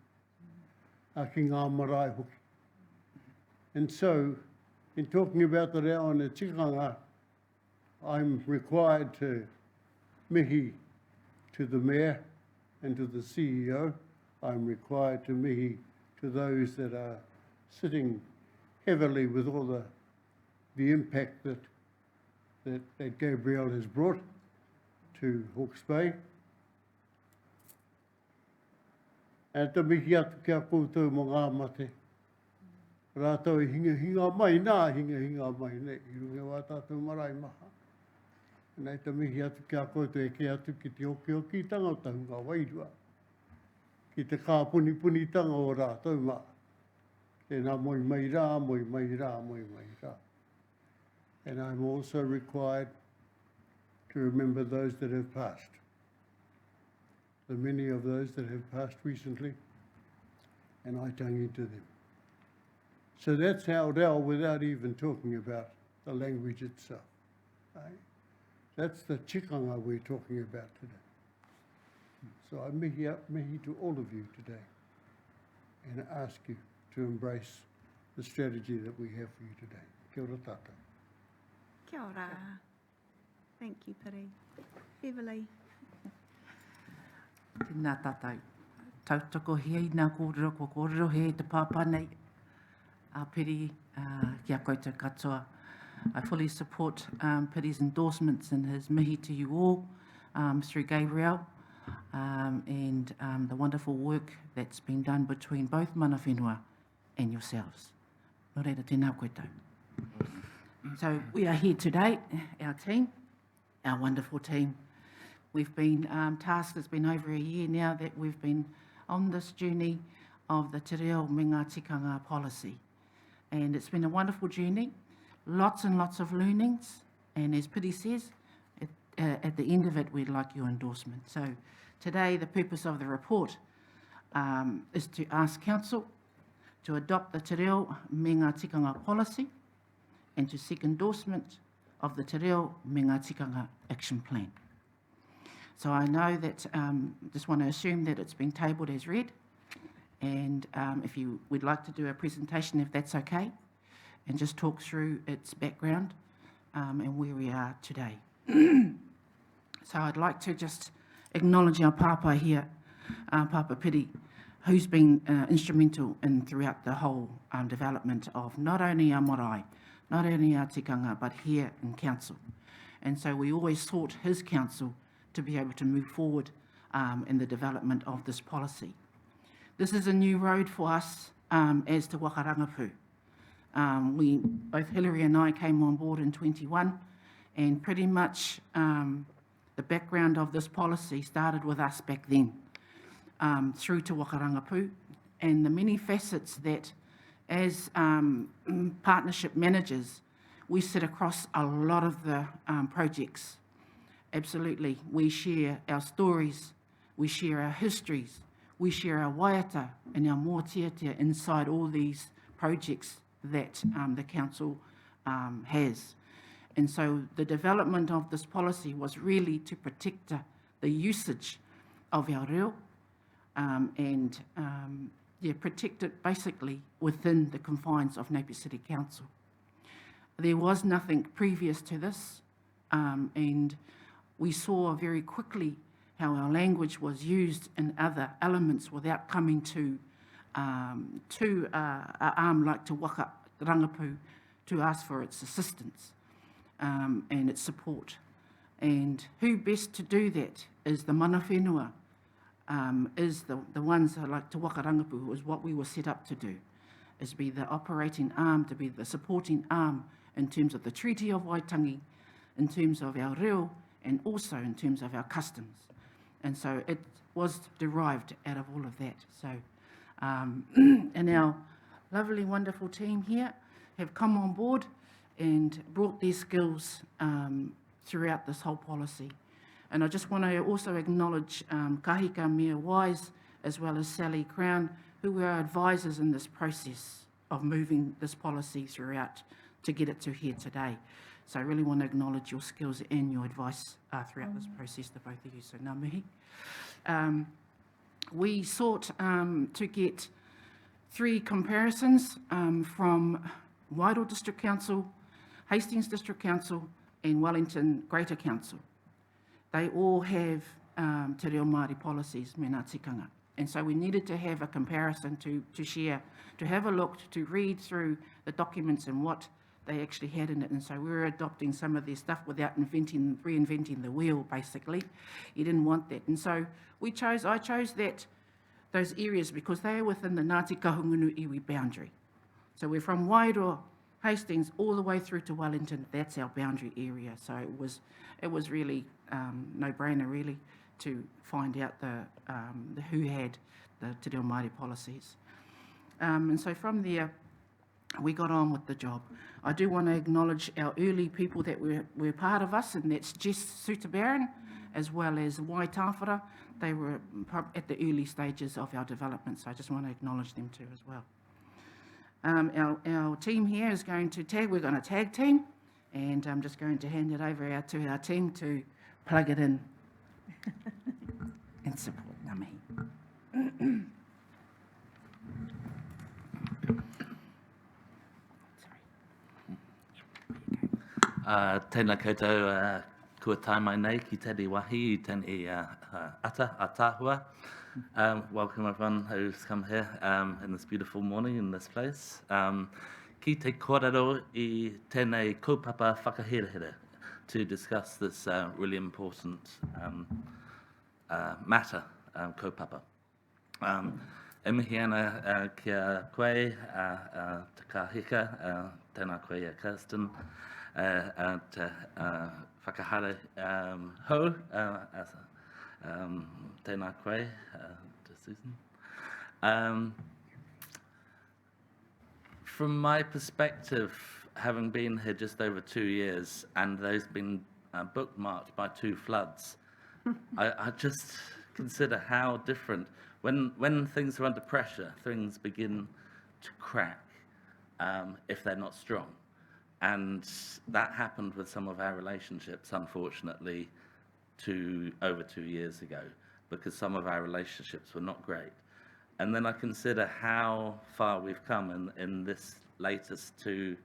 A ki ngā marae hoki. And so, in talking about the reo and the tikanga, I'm required to mihi to the Mayor and to the CEO. I'm required to mihi to those that are sitting heavily with all the impact that Gabrielle has brought to Hawke's Bay. E te mihi atu kia koutou mo ngā mate. Rātou i hinga mai nā, hinga mai nei, i runga wā tātou marae maha. Nei te mihi atu kia koutou e ke atu ki te oki tanga o tahunga wairua. Ki te kā puni tanga o rātou maa. E nā moi mai rā, moi mai rā, moi mai rā. And I'm also required to remember those that have passed. The many of those that have passed recently, and I tangi to them. So that's our reo without even talking about the language itself. Right? That's the tikanga we're talking about today. So I mihi to all of you today and ask you to embrace the strategy that we have for you today. Kia ora tātou. Kia ora. Thank you, Piri. Beverly. Tēnā tātou. Tautoko hei nā kōrero he te pāpā nei. Piri, kia koutou katoa. I fully support Piri's endorsements and his mihi to you all through Gabrielle and the wonderful work that's been done between both mana whenua and yourselves. Nō reira, tēnā koutou. So we are here today, our team, our wonderful team. We've been tasked, it's been over a year now that we've been on this journey of the Te Reo me ngā tikanga policy. And it's been a wonderful journey, lots and lots of learnings. And as Piri says, at the end of it, we'd like your endorsement. So today, the purpose of the report is to ask Council to adopt the Te Reo me ngā tikanga policy and to seek endorsement of the Te Reo me ngā tikanga action plan. So I know that, just want to assume that it's been tabled as read, and if you would like to do a presentation, if that's okay, and just talk through its background and where we are today. So I'd like to just acknowledge our pāpā here, Pāpā Piri, who's been instrumental in throughout the whole development of not only our marae, not only our tikanga, but here in council. And so we always sought his counsel to be able to move forward in the development of this policy. This is a new road for us as Te Wakarangapu. Both Hilary and I came on board in 21, and pretty much the background of this policy started with us back then, through Te Wakarangapu, and the many facets that as partnership managers, we sit across a lot of the projects. Absolutely, we share our stories, we share our histories, we share our waiata and our mōtiatia inside all these projects that the council has. And so the development of this policy was really to protect the usage of our reo and protect it basically within the confines of Napier City Council. There was nothing previous to this, and we saw very quickly how our language was used in other elements without coming to an arm like Te Wakarangapu to ask for its assistance and its support. And who best to do that is the mana whenua, is the ones that like Te Wakarangapu, is what we were set up to do, is be the operating arm, to be the supporting arm in terms of the Treaty of Waitangi, in terms of our reo, and also in terms of our customs. And so it was derived out of all of that. So, and our lovely, wonderful team here have come on board and brought their skills throughout this whole policy. And I just want to also acknowledge Kahika Mia Wise, as well as Sally Crown, who were our advisors in this process of moving this policy throughout to get it to here today. So I really want to acknowledge your skills and your advice throughout this process, the both of you, so ngā mihi. We sought to get 3 comparisons from Wairoa District Council, Hastings District Council, and Wellington Greater Council. They all have te reo Māori policies, me ngā tikanga. And so we needed to have a comparison to share, to have a look, to read through the documents and what they actually had in it. And so we were adopting some of their stuff without reinventing the wheel, basically. You didn't want that. And so I chose those areas because they are within the Ngāti Kahungunu iwi boundary. So we're from Wairoa, Hastings, all the way through to Wellington. That's our boundary area. So it was really no-brainer, really, to find out who had the Te Reo Māori policies. And so from there, we got on with the job. I do want to acknowledge our early people that were part of us, and that's Jess Sutabaran, as well as Wai Tāwhara. They were at the early stages of our development, so I just want to acknowledge them too as well. Our team here is going to we're going to tag team, and I'm just going to hand it over to our team to plug it in and support ngā mihi. Tēnā koutou kua tai mai nei ki tēnei wahi I tēnei ata a tāhua. Welcome everyone who's come here in this beautiful morning in this place. Ki te kōrero I tēnei kaupapa whakaherehere to discuss this really important matter, kaupapa. E mihi ana kia koe, te kahika, tēnā koe a Kirsten, te whakahare hou, tēnā koe, to Susan. From my perspective, having been here just over 2 years, and those been bookmarked by 2 floods, I just consider how different, when things are under pressure, things begin to crack if they're not strong. And that happened with some of our relationships, unfortunately, over 2 years ago, because some of our relationships were not great. And then I consider how far we've come in this latest 2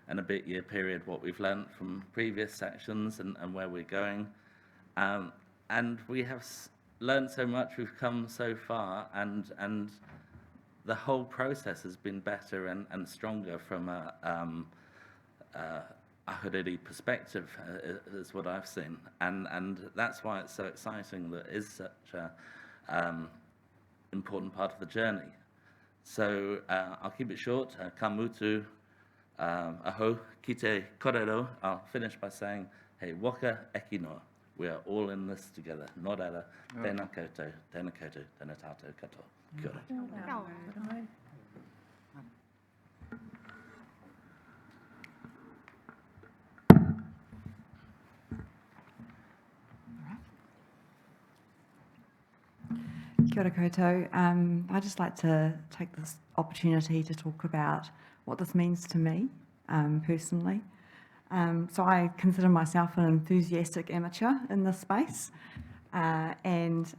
and a bit year period, what we've learnt from previous sections and where we're going. And we have learned so much, we've come so far, and the whole process has been better and stronger from a ahuriri perspective, is what I've seen. And that's why it's so exciting that it is such a important part of the journey. So I'll keep it short. Ka mutu aho ki te kōrero. I'll finish by saying, hei waka eki noa. We are all in this together. Nō reira, tēnā koutou, tēnā tātou katoa. Kia ora. Kia ora koutou. I'd just like to take this opportunity to talk about what this means to me personally. So I consider myself an enthusiastic amateur in this space, and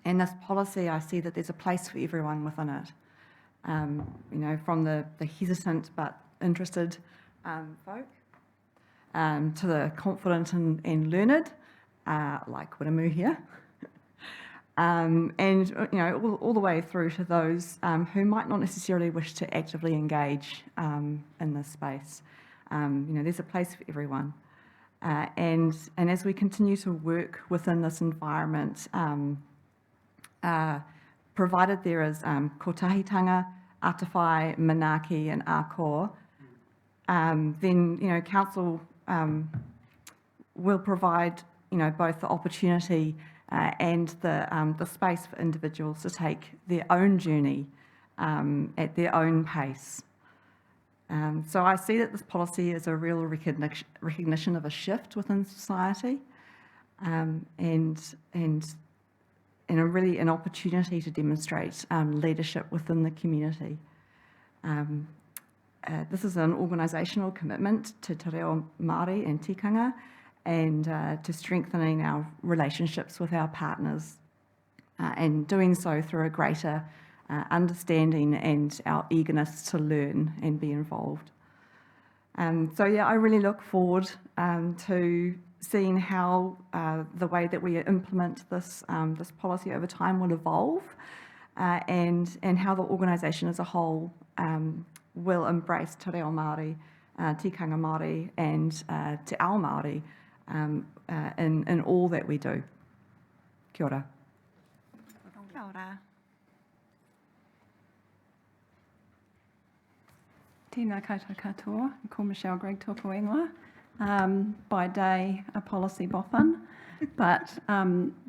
in this policy I see that there's a place for everyone within it. You know, from the hesitant but interested folk, to the confident and learned, like Wiramu here. And you know, all the way through to those who might not necessarily wish to actively engage in this space. You know, there's a place for everyone. And as we continue to work within this environment, provided there is kotahitanga, atawhai, manaaki and ako, then, you know, council will provide, you know, both the opportunity and the space for individuals to take their own journey at their own pace. So I see that this policy is a real recognition of a shift within society, and a really an opportunity to demonstrate leadership within the community. This is an organisational commitment to te reo Māori and tikanga, and to strengthening our relationships with our partners, and doing so through a greater understanding and our eagerness to learn and be involved. So yeah, I really look forward to seeing how the way that we implement this this policy over time will evolve, and how the organisation as a whole will embrace te reo Māori, tikanga Māori, and te ao Māori in all that we do. Kia ora. Kia ora. Tēnā koutou katoa, ko Michelle Gregg tōku ingoa. By day, a policy boffin, but I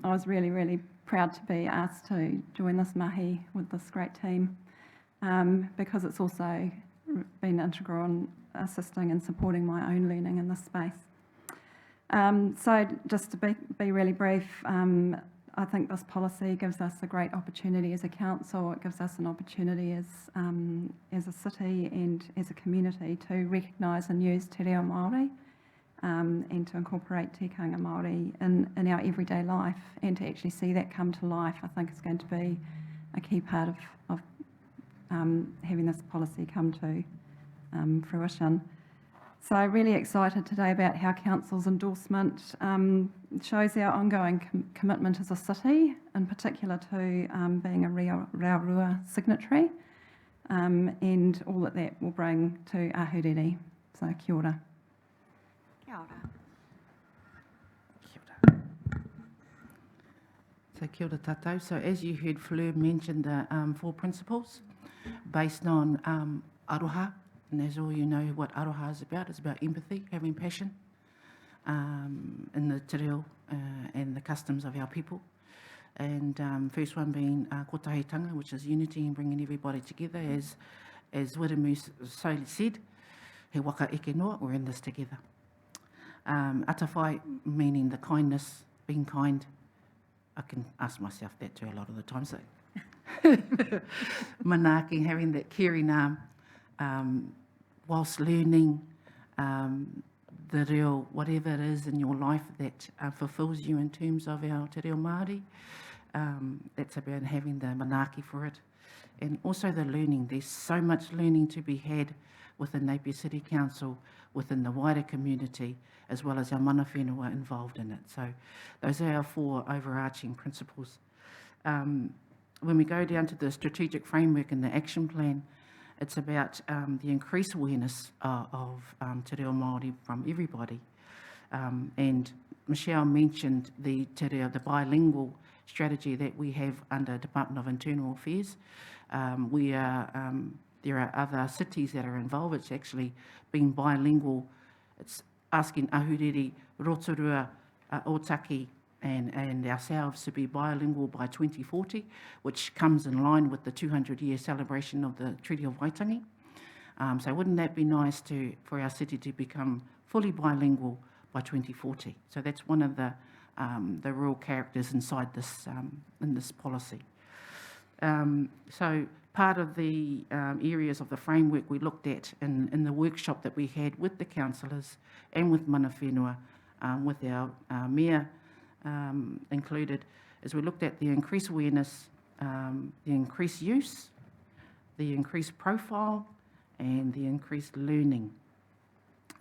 was really, really proud to be asked to join this mahi with this great team, because it's also been integral in assisting and supporting my own learning in this space. So just to be really brief, I think this policy gives us a great opportunity as a council. It gives us an opportunity as a city and as a community to recognise and use te reo Māori, and to incorporate tikanga Māori in our everyday life, and to actually see that come to life, I think is going to be a key part of having this policy come to fruition. So really excited today about how Council's endorsement shows our ongoing commitment as a city, in particular to being a Raurua signatory, and all that will bring to Ahuriri. So kia ora. Kia ora. So kia ora tātou. So as you heard Fleur mention the 4 principles based on aroha, and as all you know what aroha is about. It's about empathy, having passion in the te reo and the customs of our people. And first one being kotahitanga, which is unity and bringing everybody together. As Wiremu so said, he waka eke noa, we're in this together. Atawhai, meaning the kindness, being kind. I can ask myself that too a lot of the time. So manaaki, having that caring arm, whilst learning the real, whatever it is in your life that fulfills you in terms of our te reo Māori. That's about having the manaaki for it. And also the learning. There's so much learning to be had within Napier City Council, within the wider community, as well as our mana whenua involved in it. So those are our 4 overarching principles. When we go down to the strategic framework and the action plan, it's about the increased awareness of te reo Māori from everybody. And Michelle mentioned the te reo, the bilingual strategy that we have under Department of Internal Affairs. There are other cities that are involved. It's actually being bilingual. It's asking Ahuriri, Rotorua, Otaki, and ourselves to be bilingual by 2040, which comes in line with the 200-year celebration of the Treaty of Waitangi. So wouldn't that be nice for our city to become fully bilingual by 2040? So that's one of the real characters inside this in this policy. So part of the areas of the framework we looked at in the workshop that we had with the councillors and with mana whenua, with our mayor included, is we looked at the increased awareness, the increased use, the increased profile, and the increased learning.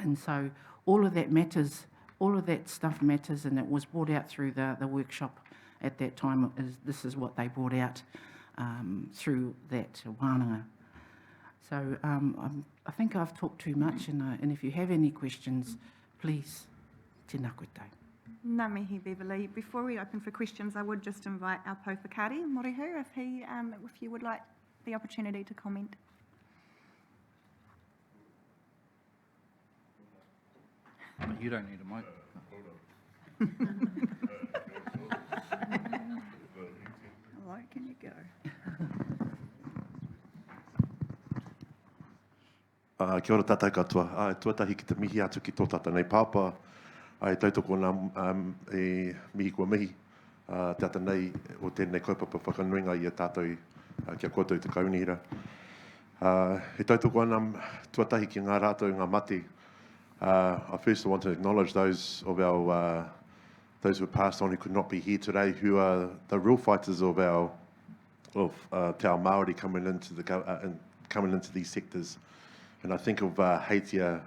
And so all of that matters, all of that stuff matters, and it was brought out through the workshop at that time. This is what they brought out through that wānanga. So I think I've talked too much, and if you have any questions, please, tēnā koe tau. Ngā mihi, Beverly. Before we open for questions, I would just invite our Pouwhakari, Morihu, if you would like the opportunity to comment. You don't need a mic. Hello, can you go? Kia ora tātou katoa. Tuatahi ki te mihi atu ki tō tata nei pāpā. ai tautoko nā e mihi kua mihi, tata nei o tēnei kaupapa whakanuinga i a tātou kia koutou te kaunihira. He tautoko ana tuatahi ki ngā rātou ngā mate. I first want to acknowledge those of our those who have passed on who could not be here today, who are the real fighters of our Te Ao Māori coming into these sectors. And I think of Heitia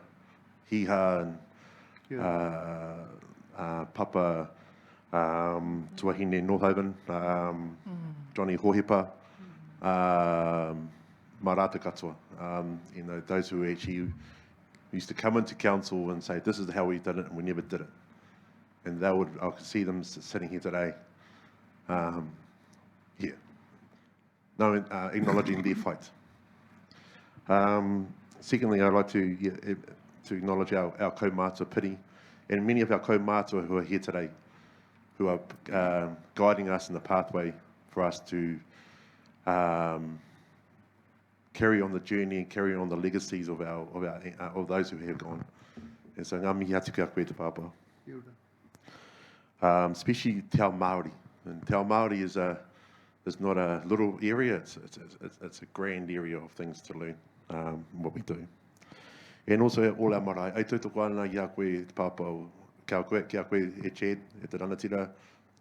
Hiha and Papa Tuahine Northaven, Johnny Hohepa, Marata Katoa. You know, those who actually used to come into council and say, this is how we did it, and we never did it. And I could see them sitting here today, acknowledging their fight. Secondly, I'd like to acknowledge our kaumātua piri, and many of our kaumātua who are here today, who are guiding us in the pathway for us to carry on the journey and carry on the legacies of those who have gone. And so ngā mihi atu kia koe te pāpā. Especially Te Ao Māori. And Te Ao Māori is not a little area, it's a grand area of things to learn, what we do. And also all our marae. Ai tautoko ana i a koe te pāpā, kia koe e Chad, e te rangatira,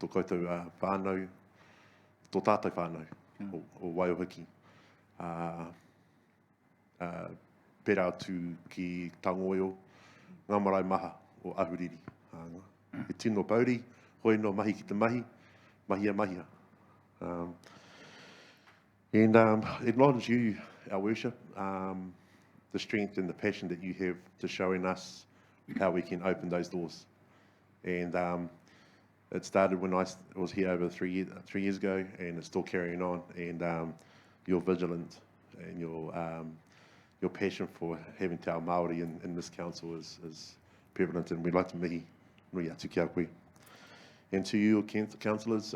tō koutou whānau, tō tātou whānau, o Waiōhiki. Pera atu ki Tangoio, ngā marae maha o Ahuriri. E tino pauri, hoi no mahi ki te mahi, mahia mahia. And acknowledge you, our worship, the strength and the passion that you have to showing us how we can open those doors. And it started when I was here over 3 years ago, and it's still carrying on. And you're vigilant, and your passion for having Te Ao Māori in this council is prevalent, and we'd like to mihi nui atu kia koe. And to you, councillors,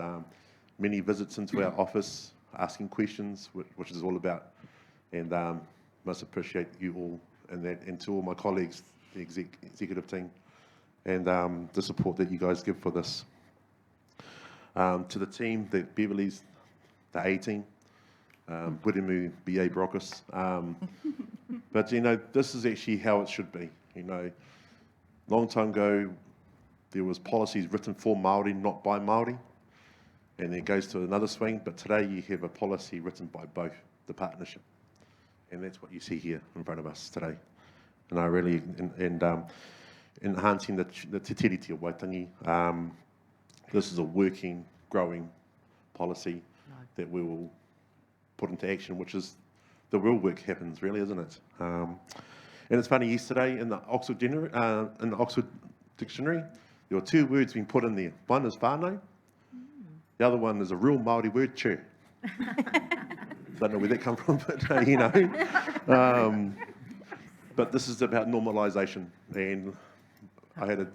many visits into our office, asking questions, which is all about, and must appreciate you all, and to all my colleagues, the executive team, and the support that you guys give for this. To the team, the Beverleys, the A team, Wiremu B.A. Brockus. But, you know, this is actually how it should be. You know, long time ago, there was policies written for Māori, not by Māori, and it goes to another swing. But today you have a policy written by both, the partnership. And that's what you see here in front of us today. And I really, enhancing the te tiriti o Waitangi. This is a working, growing policy that we will put into action, which is the real work happens, really, isn't it? And it's funny, yesterday in the Oxford Dictionary, there were 2 words being put in there. One is whānau, the other one is a real Māori word, chur. Don't know where that come from, but you know. But this is about normalisation, and I had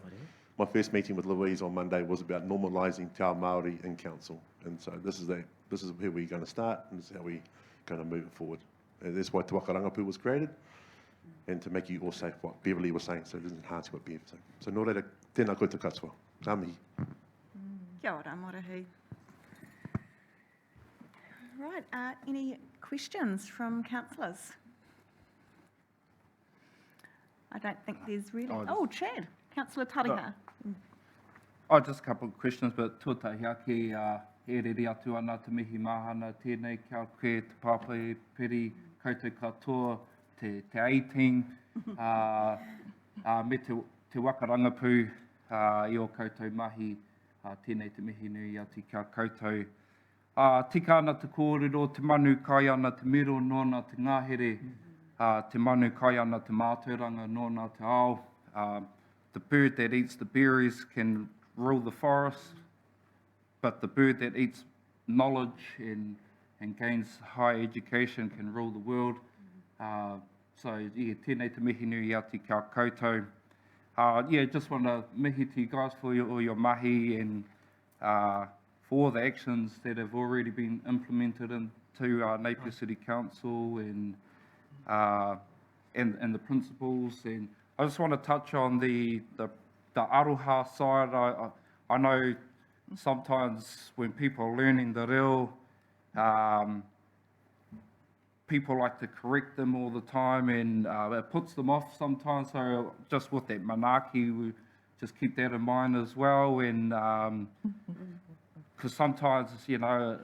my first meeting with Louise on Monday was about normalising Te Ao Māori in council, and so this is where we're going to start, and this is how we're going to move it forward. And that's why Te Waka Rangapu was created, and to make you all say what Beverly was saying, so it doesn't enhance what Bev said. So nō reira, tēnā koutou katoa. Ngā mihi. Kia ora, morohi. Right, any questions from councillors? I don't think there's really... Oh, Chad, Councillor Tariha. Oh, just a couple of questions, but tuatahi ake e rere atu ana te mihi mahana tēnei kia koe te pāpai piri koutou katoa, te 18, me te waka rangapu i o koutou mahi, tēnei te mihi nui atu kia koutou. Tika ana te kōrero, te manu kai ana te miro nōna te ngahere, te manu kai ana te mātauranga nōna te ao. The bird that eats the berries can rule the forest, but the bird that eats knowledge and gains high education can rule the world. So, yeah, tēnei te mihi nui atu kia koutou. Yeah, just want to mihi to you guys for all your mahi and for all the actions that have already been implemented into Napier City Council and the principles. And I just want to touch on the the aroha side, I know sometimes when people are learning the reo, people like to correct them all the time, and it puts them off sometimes. So just with that manaaki, we just keep that in mind as well. And because sometimes, you know,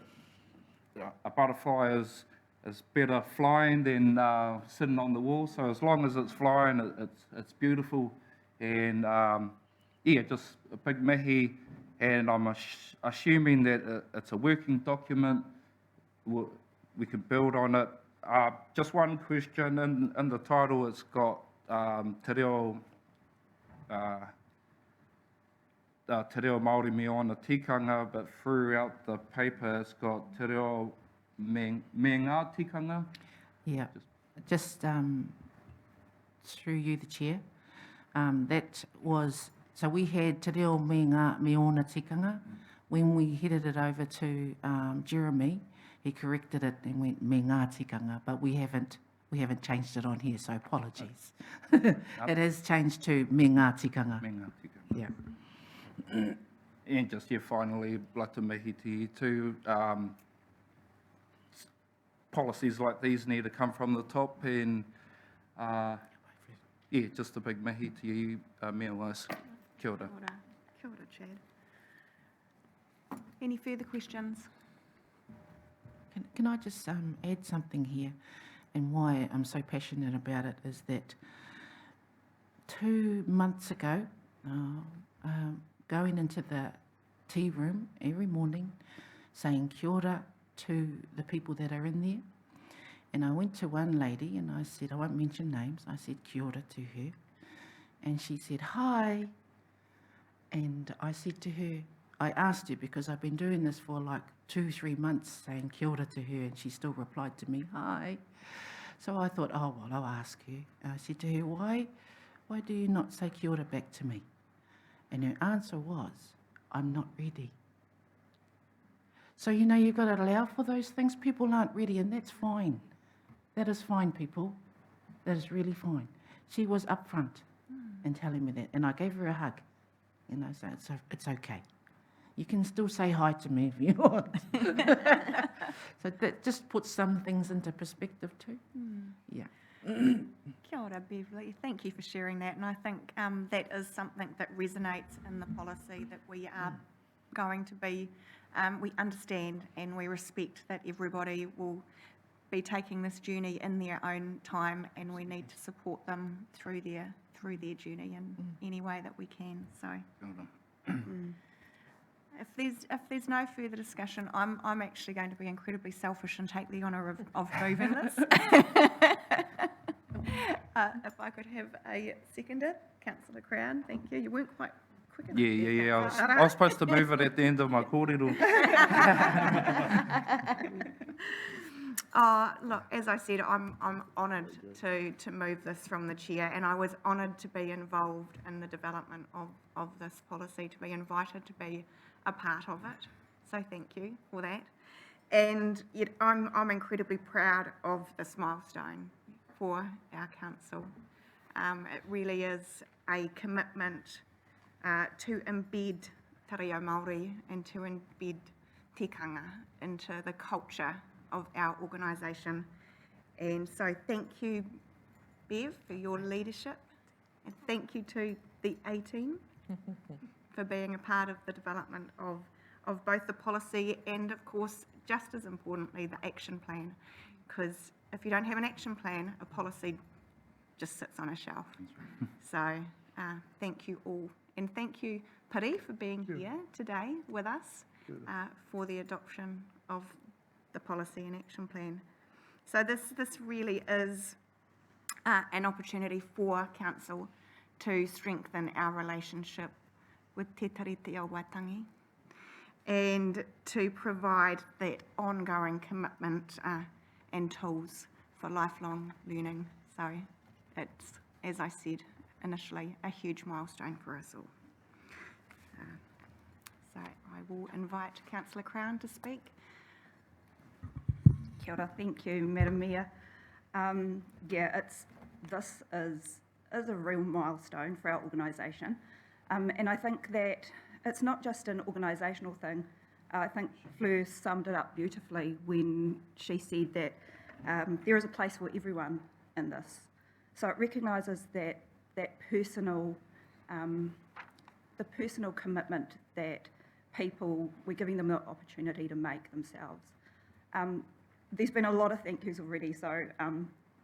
a butterfly is better flying than sitting on the wall. So as long as it's flying, it's beautiful. And yeah, just a big mihi. And I'm assuming that it's a working document. We can build on it. Just one question. In the title, it's got te reo Māori me ona tikanga, but throughout the paper, it's got te reo me ngā tikanga. Yeah, just through you, the chair. That was, so we had te reo me ona tikanga. When we headed it over to Jeremy, he corrected it and went me ngā tikanga, but we haven't changed it on here, so apologies. It has changed to me ngā tikanga. Me ngā tikanga. Yeah. And just, yeah, finally, blata mihi te i too. Policies like these need to come from the top, and yeah, just a big mihi to you, Mea Wais. Kia ora. Kia ora. Kia ora, Chad. Any further questions? Can I just add something here? And why I'm so passionate about it is that 2 months ago, going into the tea room every morning, saying kia ora to the people that are in there. And I went to one lady and I said, I won't mention names, I said kia ora to her. And she said, hi. And I said to her, I asked her, because I've been doing this for like 2-3 months, saying kia ora to her, and she still replied to me, hi. So I thought, oh, well, I'll ask her. And I said to her, why do you not say kia ora back to me? And her answer was, I'm not ready. So, you know, you've got to allow for those things. People aren't ready, and that's fine. That is fine, people. That is really fine. She was upfront in telling me that, and I gave her a hug. And I said, it's okay. You can still say hi to me if you want. So that just puts some things into perspective too. Yeah. Kia ora, Beverly. Thank you for sharing that. And I think that is something that resonates in the policy that we are going to be, we understand and we respect that everybody will be taking this journey in their own time, and we need to support them through their journey in any way that we can. So. If there's no further discussion, I'm actually going to be incredibly selfish and take the honour of moving this. If I could have a seconder, Councillor Crown, thank you. You weren't quite quick enough. Yeah. I was supposed to move it at the end of my kōrero. Look, as I said, I'm honoured to move this from the chair, and I was honoured to be involved in the development of this policy, to be invited to be a part of it. So thank you for that. And yet I'm incredibly proud of this milestone for our council. It really is a commitment to embed te reo Māori and to embed tikanga into the culture of our organisation. And so thank you, Bev, for your leadership, and thank you to the A team for being a part of the development of both the policy and, of course, just as importantly, the action plan. Because if you don't have an action plan, a policy just sits on a shelf. So thank you all. And thank you, Piri, for being here today with us for the adoption of the policy and action plan. So this really is an opportunity for Council to strengthen our relationship with Te Tiriti o Waitangi and to provide that ongoing commitment and tools for lifelong learning. So it's, as I said initially, a huge milestone for us all. So I will invite Councillor Crown to speak. Kia ora, thank you, Madam Mayor. Yeah, this is a real milestone for our organisation. And I think that it's not just an organisational thing. I think Fleur summed it up beautifully when she said that there is a place for everyone in this. So it recognises that personal, the personal commitment that people, we're giving them the opportunity to make themselves. There's been a lot of thank yous already, so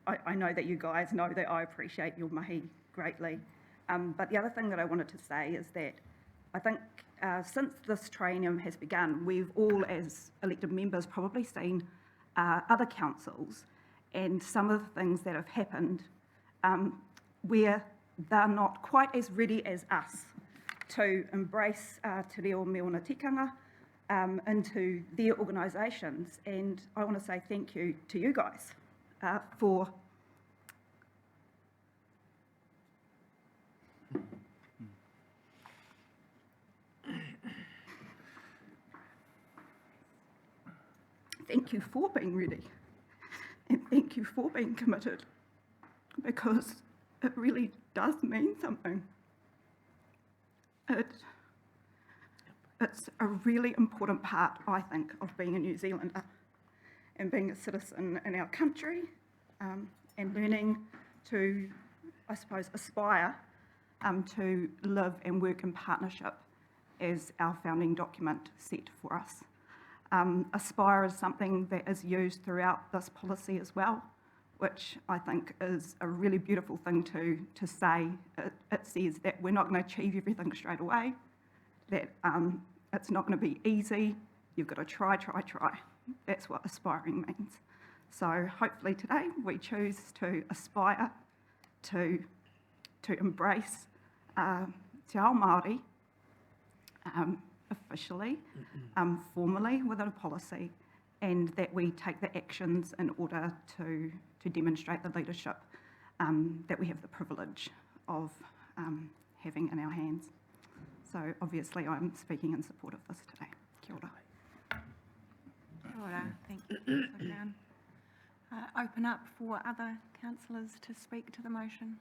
I know that you guys know that I appreciate your mahi greatly. But the other thing that I wanted to say is that I think since this triennium has begun, we've all, as elected members, probably seen other councils and some of the things that have happened where they're not quite as ready as us to embrace te reo me ona tikanga into their organisations. And I want to say thank you to you guys for thank you for being ready, and thank you for being committed, because it really does mean something. It's a really important part, I think, of being a New Zealander and being a citizen in our country, and learning to, I suppose, aspire to live and work in partnership as our founding document set for us. Aspire is something that is used throughout this policy as well, which I think is a really beautiful thing to say. It says that we're not going to achieve everything straight away, that it's not going to be easy, you've got to try. That's what aspiring means. So hopefully today we choose to aspire to embrace Te Ao Māori officially, formally within a policy, and that we take the actions in order to demonstrate the leadership that we have the privilege of having in our hands. So obviously I'm speaking in support of this today. Kia ora. Kia ora. Thank you, Councillor Brown. Open up for other councillors to speak to the motion.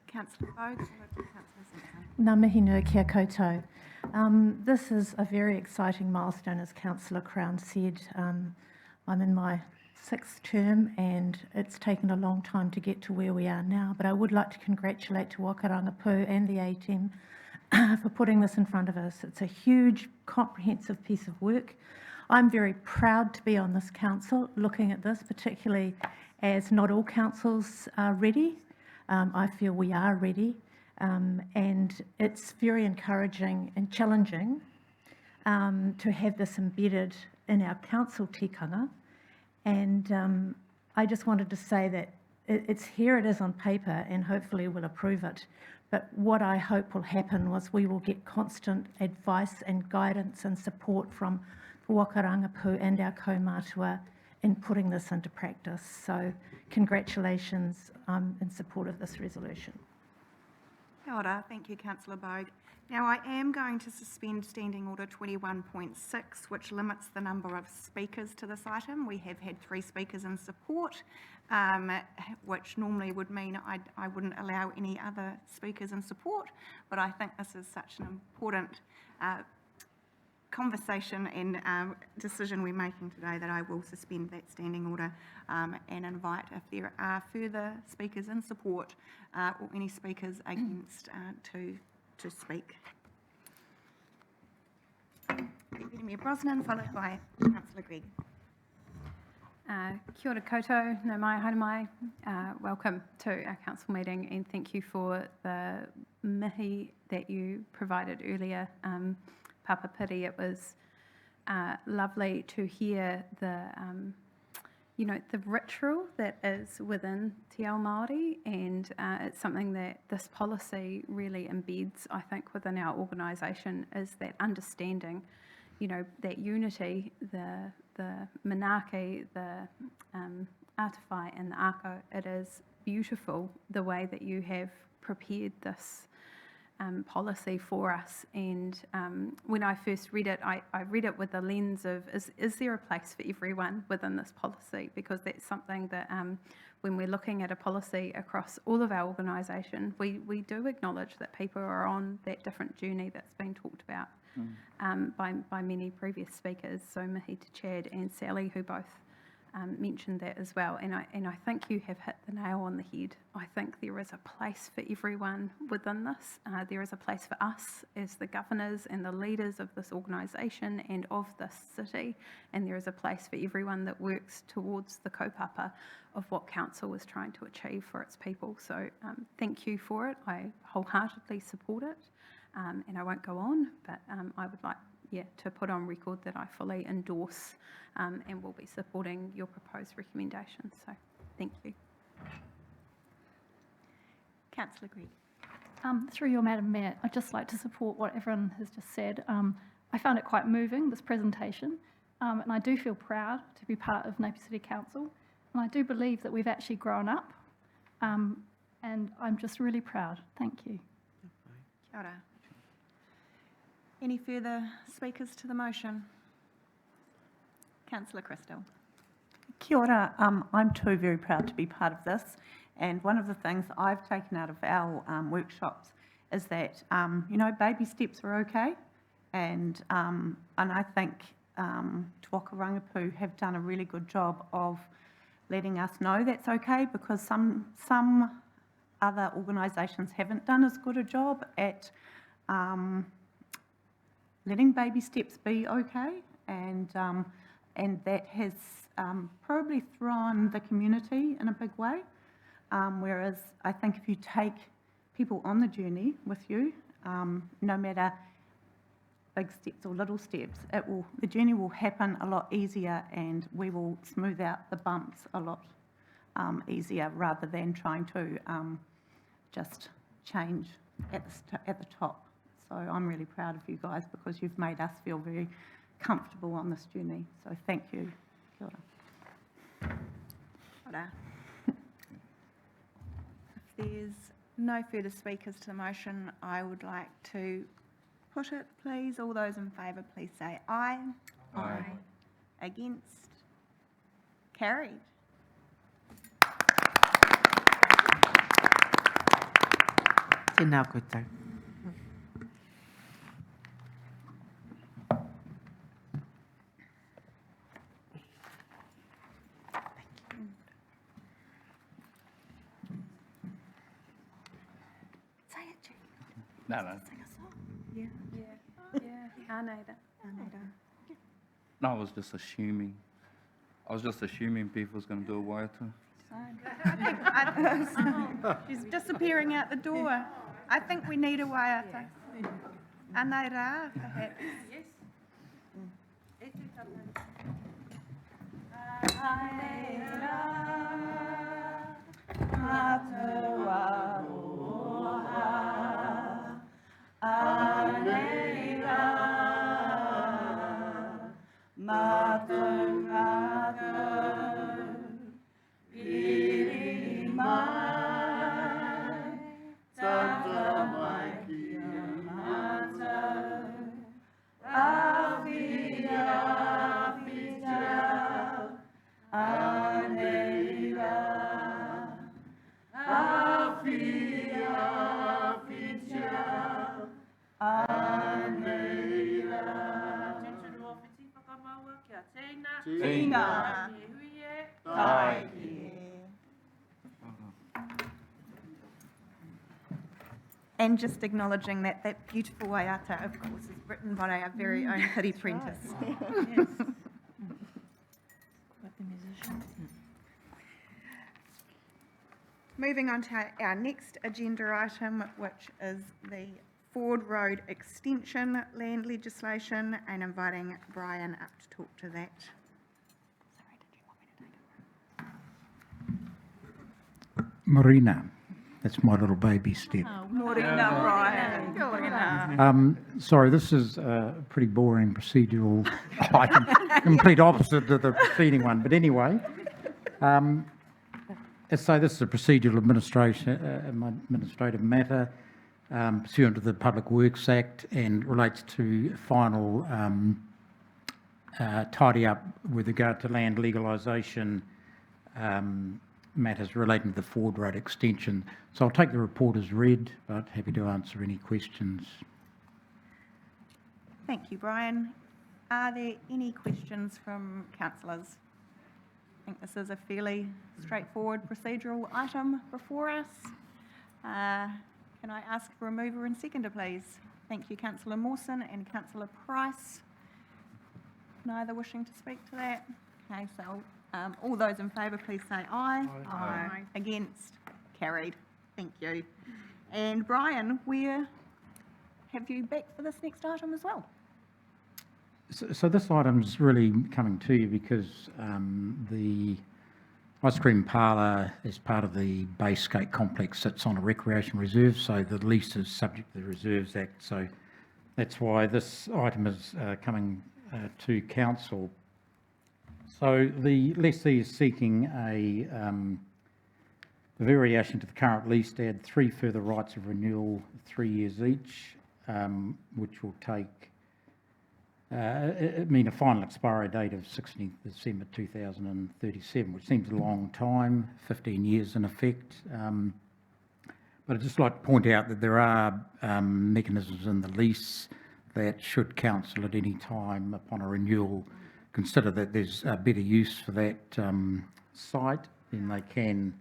Councillor Bogue, followed by Councillor Simpson. Ngā mihi nui kia koutou. This is a very exciting milestone, as Councillor Crown said. I'm in my 6th term and it's taken a long time to get to where we are now, but I would like to congratulate Te Wakarangapu and the ATEM for putting this in front of us. It's a huge, comprehensive piece of work. I'm very proud to be on this council looking at this, particularly as not all councils are ready. I feel we are ready, and it's very encouraging and challenging to have this embedded in our council tikanga. And I just wanted to say that it's here it is on paper, and hopefully we'll approve it. But what I hope will happen was we will get constant advice and guidance and support from Te Wakarangapu and our kaumātua in putting this into practice. So congratulations, I'm in support of this resolution. Kia ora. Thank you, Councillor Bogue. Now I am going to suspend Standing Order 21.6, which limits the number of speakers to this item. We have had 3 speakers in support, which normally would mean I wouldn't allow any other speakers in support, but I think this is such an important conversation and decision we're making today that I will suspend that standing order and invite, if there are further speakers in support or any speakers against, to speak. Deputy Mayor Brosnan, followed by Councillor Gregg. Kia ora koutou, no mai, haere mai. Welcome to our council meeting, and thank you for the mihi that you provided earlier. Papa Piri, it was lovely to hear the ritual that is within Te Ao Māori, and it's something that this policy really embeds, I think, within our organisation, is that understanding, that unity, the manaaki, the atawhai and the ako. It is beautiful the way that you have prepared this policy for us. And when I first read it, I read it with the lens of, is there a place for everyone within this policy? Because that's something that when we're looking at a policy across all of our organisation, we do acknowledge that people are on that different journey that's been talked about by many previous speakers. So Mihi to Chad and Sally, who both mentioned that as well. And I think you have hit the nail on the head. I think there is a place for everyone within this. There is a place for us as the governors and the leaders of this organisation and of this city. And there is a place for everyone that works towards the kaupapa of what council is trying to achieve for its people. So thank you for it. I wholeheartedly support it. And I won't go on, but I would like to put on record that I fully endorse and will be supporting your proposed recommendations. So thank you. Councillor Gregg. Through you, Madam Mayor, I'd just like to support what everyone has just said. I found it quite moving, this presentation, and I do feel proud to be part of Napier City Council, and I do believe that we've actually grown up, and I'm just really proud. Thank you. Kia ora. Any further speakers to the motion? Councillor Crystal. Kia ora. I'm too very proud to be part of this, and one of the things I've taken out of our workshops is that baby steps are okay, and I think Te Waka Rangipu have done a really good job of letting us know that's okay, because some other organisations haven't done as good a job at letting baby steps be okay, and that has probably thrown the community in a big way. Whereas I think if you take people on the journey with you, no matter big steps or little steps, the journey will happen a lot easier, and we will smooth out the bumps a lot easier, rather than trying to just change at the top. So I'm really proud of you guys, because you've made us feel very comfortable on this journey. So thank you. Kia ora. Kia ora. If there's no further speakers to the motion, I would like to put it, please. All those in favour, please say aye. Aye. Against? Carried. Tēnā koutou. Say it, Jane. No. Sing a song. Yeah. Āneira. No, I was just assuming. Bev was going to do a waiata. She's disappearing out the door. I think we need a waiata. Anaira, perhaps. Yes. And just acknowledging that that beautiful waiata, of course, is written by our very own Piri Prentice. Yes. Moving on to our next agenda item, which is the Ford Road Extension land legislation, and inviting Brian up to talk to that. Morena, that's my little baby step. Morena, Brian. Morena. Sorry, this is a pretty boring procedural item, complete opposite to the preceding one. But anyway, let's say this is a procedural administrative matter. pursuant to the Public Works Act and relates to final tidy up with regard to land legalisation matters relating to the Ford Road extension. So I'll take the report as read, but happy to answer any questions. Thank you, Brian. Are there any questions from councillors? I think this is a fairly straightforward procedural item before us. Can I ask for a mover and seconder, please? Thank you, Councillor Mawson and Councillor Price. Neither wishing to speak to that? Okay, so all those in favour, please say aye. Aye. Against? Carried. Thank you. And Brian, where have you back for this next item as well? So this item's really coming to you because the ice cream parlour is part of the Bay Skate Complex sits on a recreation reserve, so the lease is subject to the Reserves Act. So that's why this item is coming to council. So the lessee is seeking a variation to the current lease to add 3 further rights of renewal, 3 years each, which will take a final expiry date of 16th December 2037, which seems a long time, 15 years in effect. But I'd just like to point out that there are mechanisms in the lease that should council at any time upon a renewal consider that there's a better use for that site, then they can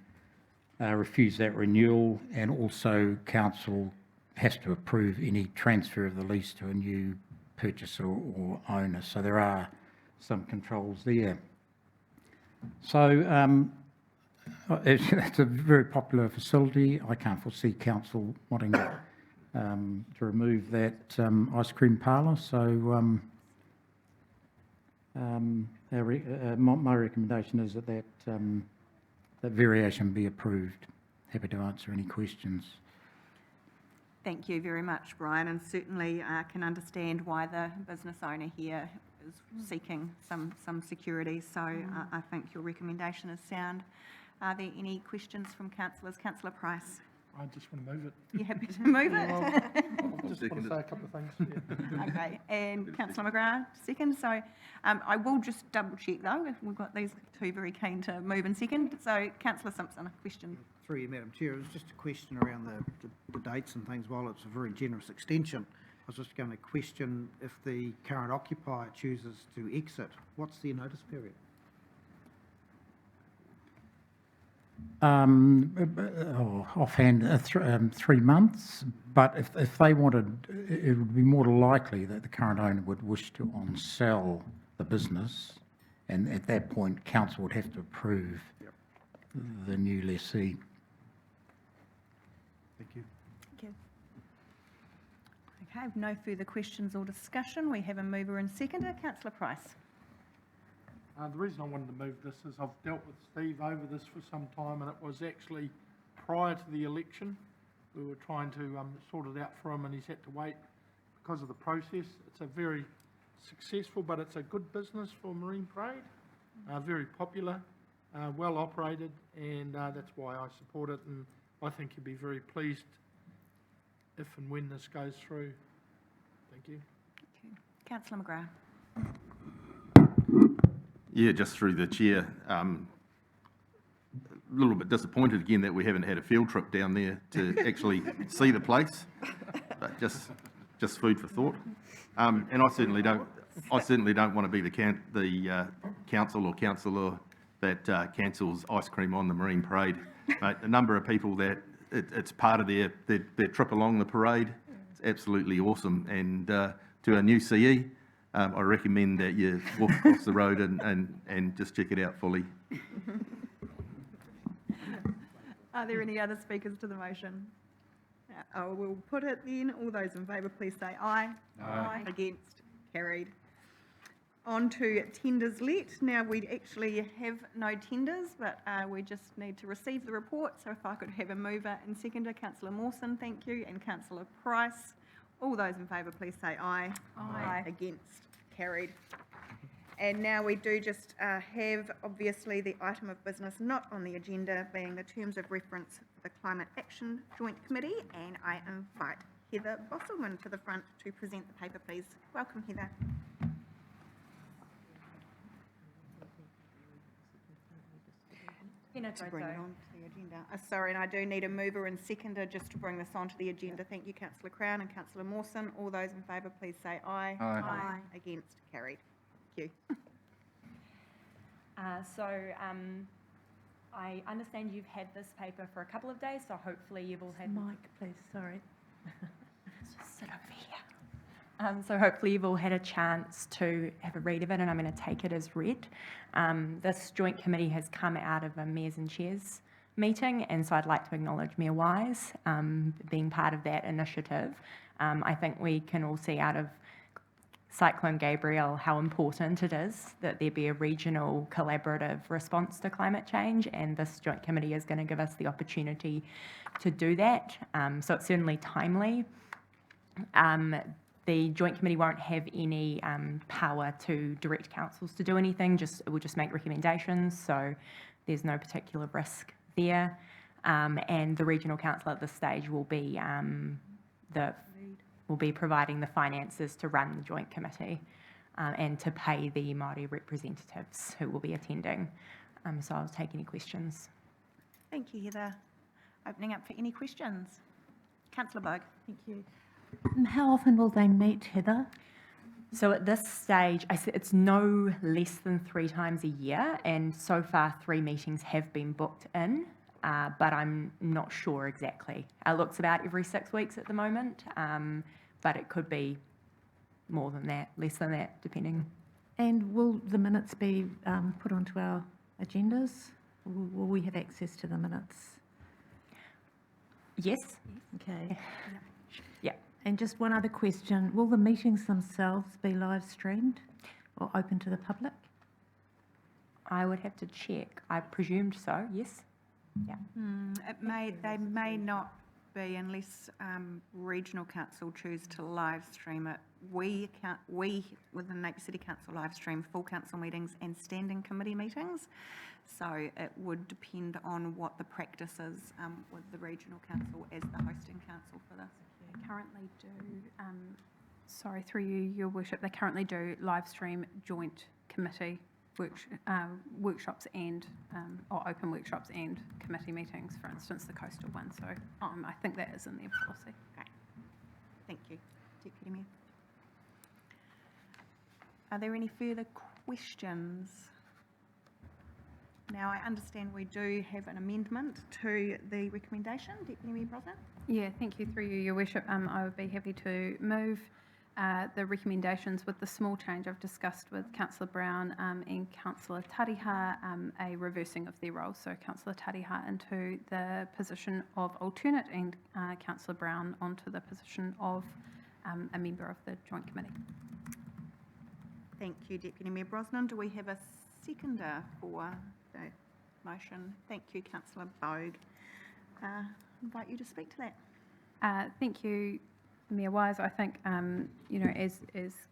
refuse that renewal, and also council has to approve any transfer of the lease to a new purchaser or owner. So there are some controls there. So it's a very popular facility. I can't foresee council wanting to remove that ice cream parlour. So my recommendation is that that variation be approved. Happy to answer any questions. Thank you very much, Brian, and certainly can understand why the business owner here is seeking some security. So I think your recommendation is sound. Are there any questions from councillors? Councillor Price. I just want to move it. You happy to move it? I just want to say a couple of things. Yeah. Okay, and Councillor McGrath, second. So I will just double check though, if we've got these two very keen to move in second. So Councillor Simpson, a question. Through you, Madam Chair, it was just a question around the dates and things. While it's a very generous extension, I was just going to question if the current occupier chooses to exit, what's their notice period? Offhand, 3 months, but if they wanted, it would be more likely that the current owner would wish to on-sell the business, and at that point, council would have to approve the new lessee. Thank you. Thank you. Okay, no further questions or discussion. We have a mover and seconder. Councillor Price. The reason I wanted to move this is I've dealt with Steve over this for some time, and it was actually prior to the election. We were trying to sort it out for him, and he's had to wait because of the process. It's a very successful, but it's a good business for Marine Parade, very popular, well operated, and that's why I support it, and I think you'll be very pleased if and when this goes through. Thank you. Okay. Councillor McGrath. Yeah, just through the chair. A little bit disappointed again that we haven't had a field trip down there to actually see the place, but just food for thought. And I certainly don't want to be the council or councillor that cancels ice cream on the Marine Parade. A number of people that it's part of their trip along the parade. It's absolutely awesome. And to our new CE, I recommend that you walk across the road and just check it out fully. Are there any other speakers to the motion? I will put it then. All those in favour, please say aye. Aye. Against? Carried. On to tenders let. Now, we actually have no tenders, but we just need to receive the report. So if I could have a mover and seconder, Councillor Mawson, thank you, and Councillor Price. All those in favour, please say aye. Aye. Against? Carried. And now we do just have, obviously, the item of business not on the agenda being the terms of reference for the Climate Action Joint Committee, and I invite Heather Bosselman to the front to present the paper, please. Welcome, Heather. To bring it onto the agenda. Sorry, and I do need a mover and seconder just to bring this onto the agenda. Thank you, Councillor Crown and Councillor Mawson. All those in favour, please say aye. Aye. Aye. Against, carried. Thank you. I understand you've had this paper for a couple of days, so hopefully you've all had... Mike, please, sorry. Just sit over here. So hopefully you've all had a chance to have a read of it, and I'm going to take it as read. This joint committee has come out of a mayors and chairs meeting, and so I'd like to acknowledge Mayor Wise being part of that initiative. I think we can all see out of Cyclone Gabrielle how important it is that there be a regional collaborative response to climate change, and this joint committee is going to give us the opportunity to do that. So it's certainly timely. The joint committee won't have any power to direct councils to do anything, it will just make recommendations, so there's no particular risk there. And the regional council at this stage will be providing the finances to run the joint committee and to pay the Māori representatives who will be attending. So I'll take any questions. Thank you, Heather. Opening up for any questions. Councillor Bogue. Thank you. How often will they meet, Heather? So at this stage, it's no less than 3 times a year, and so far 3 meetings have been booked in, but I'm not sure exactly. It looks about every 6 weeks at the moment, but it could be more than that, less than that, depending. And will the minutes be put onto our agendas? Will we have access to the minutes? Yes. Okay. Yeah. And just one other question. Will the meetings themselves be live streamed or open to the public? I would have to check. I presumed so, yes. Yeah. They may not be unless regional council choose to live stream it. We within Napier City Council live stream full council meetings and standing committee meetings. So it would depend on what the practice is with the regional council as the hosting council for this. They currently do, sorry, through you, Your Worship, they currently do live stream joint committee workshops and, or open workshops and committee meetings, for instance, the coastal one. So I think that is in their policy. Okay. Thank you. Deputy Mayor. Are there any further questions? Now, I understand we do have an amendment to the recommendation. Deputy Mayor Brosnan? Yeah, thank you. Through you, Your Worship, I would be happy to move the recommendations with the small change I've discussed with Councillor Brown and Councillor Tariha, a reversing of their roles. So Councillor Tariha into the position of alternate and Councillor Brown onto the position of a member of the Joint Committee. Thank you, Deputy Mayor Brosnan. Do we have a seconder for the motion? Thank you, Councillor Bogue. Invite you to speak to that. Thank you, Mayor Wise. I think, as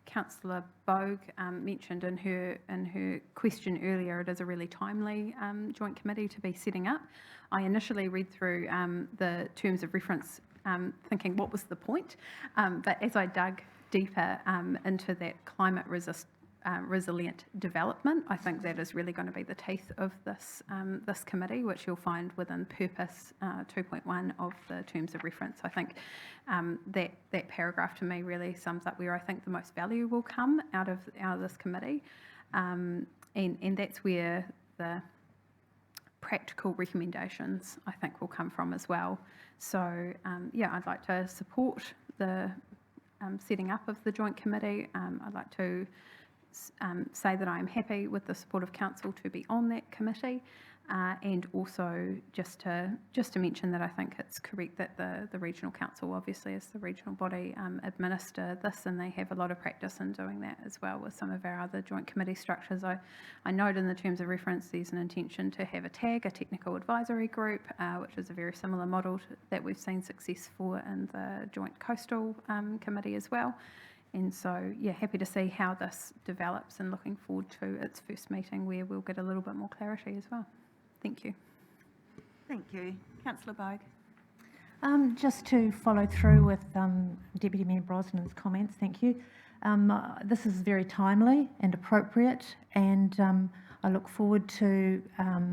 Councillor Bogue mentioned in her question earlier, it is a really timely joint committee to be setting up. I initially read through the terms of reference thinking what was the point, but as I dug deeper into that climate resilient development, I think that is really going to be the teeth of this this committee, which you'll find within Purpose 2.1 of the Terms of Reference. I think that paragraph to me really sums up where I think the most value will come out of this committee, and that's where the practical recommendations I think will come from as well. So yeah, I'd like to support the setting up of the joint committee. I'd like to say that I am happy with the support of council to be on that committee, and also just to mention that I think it's correct that the regional council, obviously as the regional body, administer this, and they have a lot of practice in doing that as well with some of our other joint committee structures. I note in the terms of reference there's an intention to have a TAG, a technical advisory group, which is a very similar model that we've seen success for in the joint coastal committee as well. And so, yeah, happy to see how this develops and looking forward to its first meeting where we'll get a little bit more clarity as well. Thank you. Thank you. Councillor Bogue. Just to follow through with Deputy Mayor Brosnan's comments, thank you. This is very timely and appropriate, and I look forward to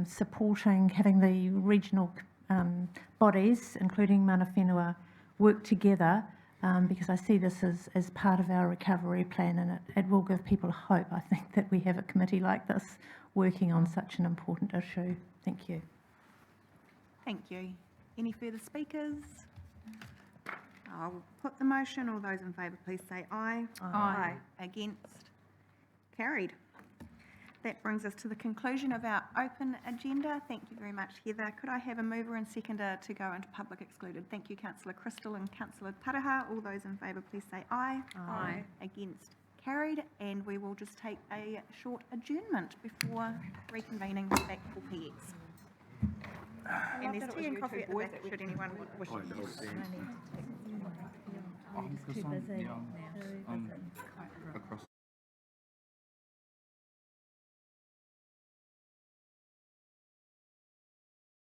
supporting having the regional bodies, including Mana Whenua, work together because I see this as part of our recovery plan, and it will give people hope, I think, that we have a committee like this working on such an important issue. Thank you. Thank you. Any further speakers? I'll put the motion. All those in favour, please say aye. Aye. Against? Carried. That brings us to the conclusion of our open agenda. Thank you very much, Heather. Could I have a mover and seconder to go into public excluded? Thank you, Councillor Crystal and Councillor Taraha. All those in favour, please say aye. Aye. Against? Carried. And we will just take a short adjournment before reconvening back for PX. And there's tea and coffee at the back, should anyone wish to use. Because I'm across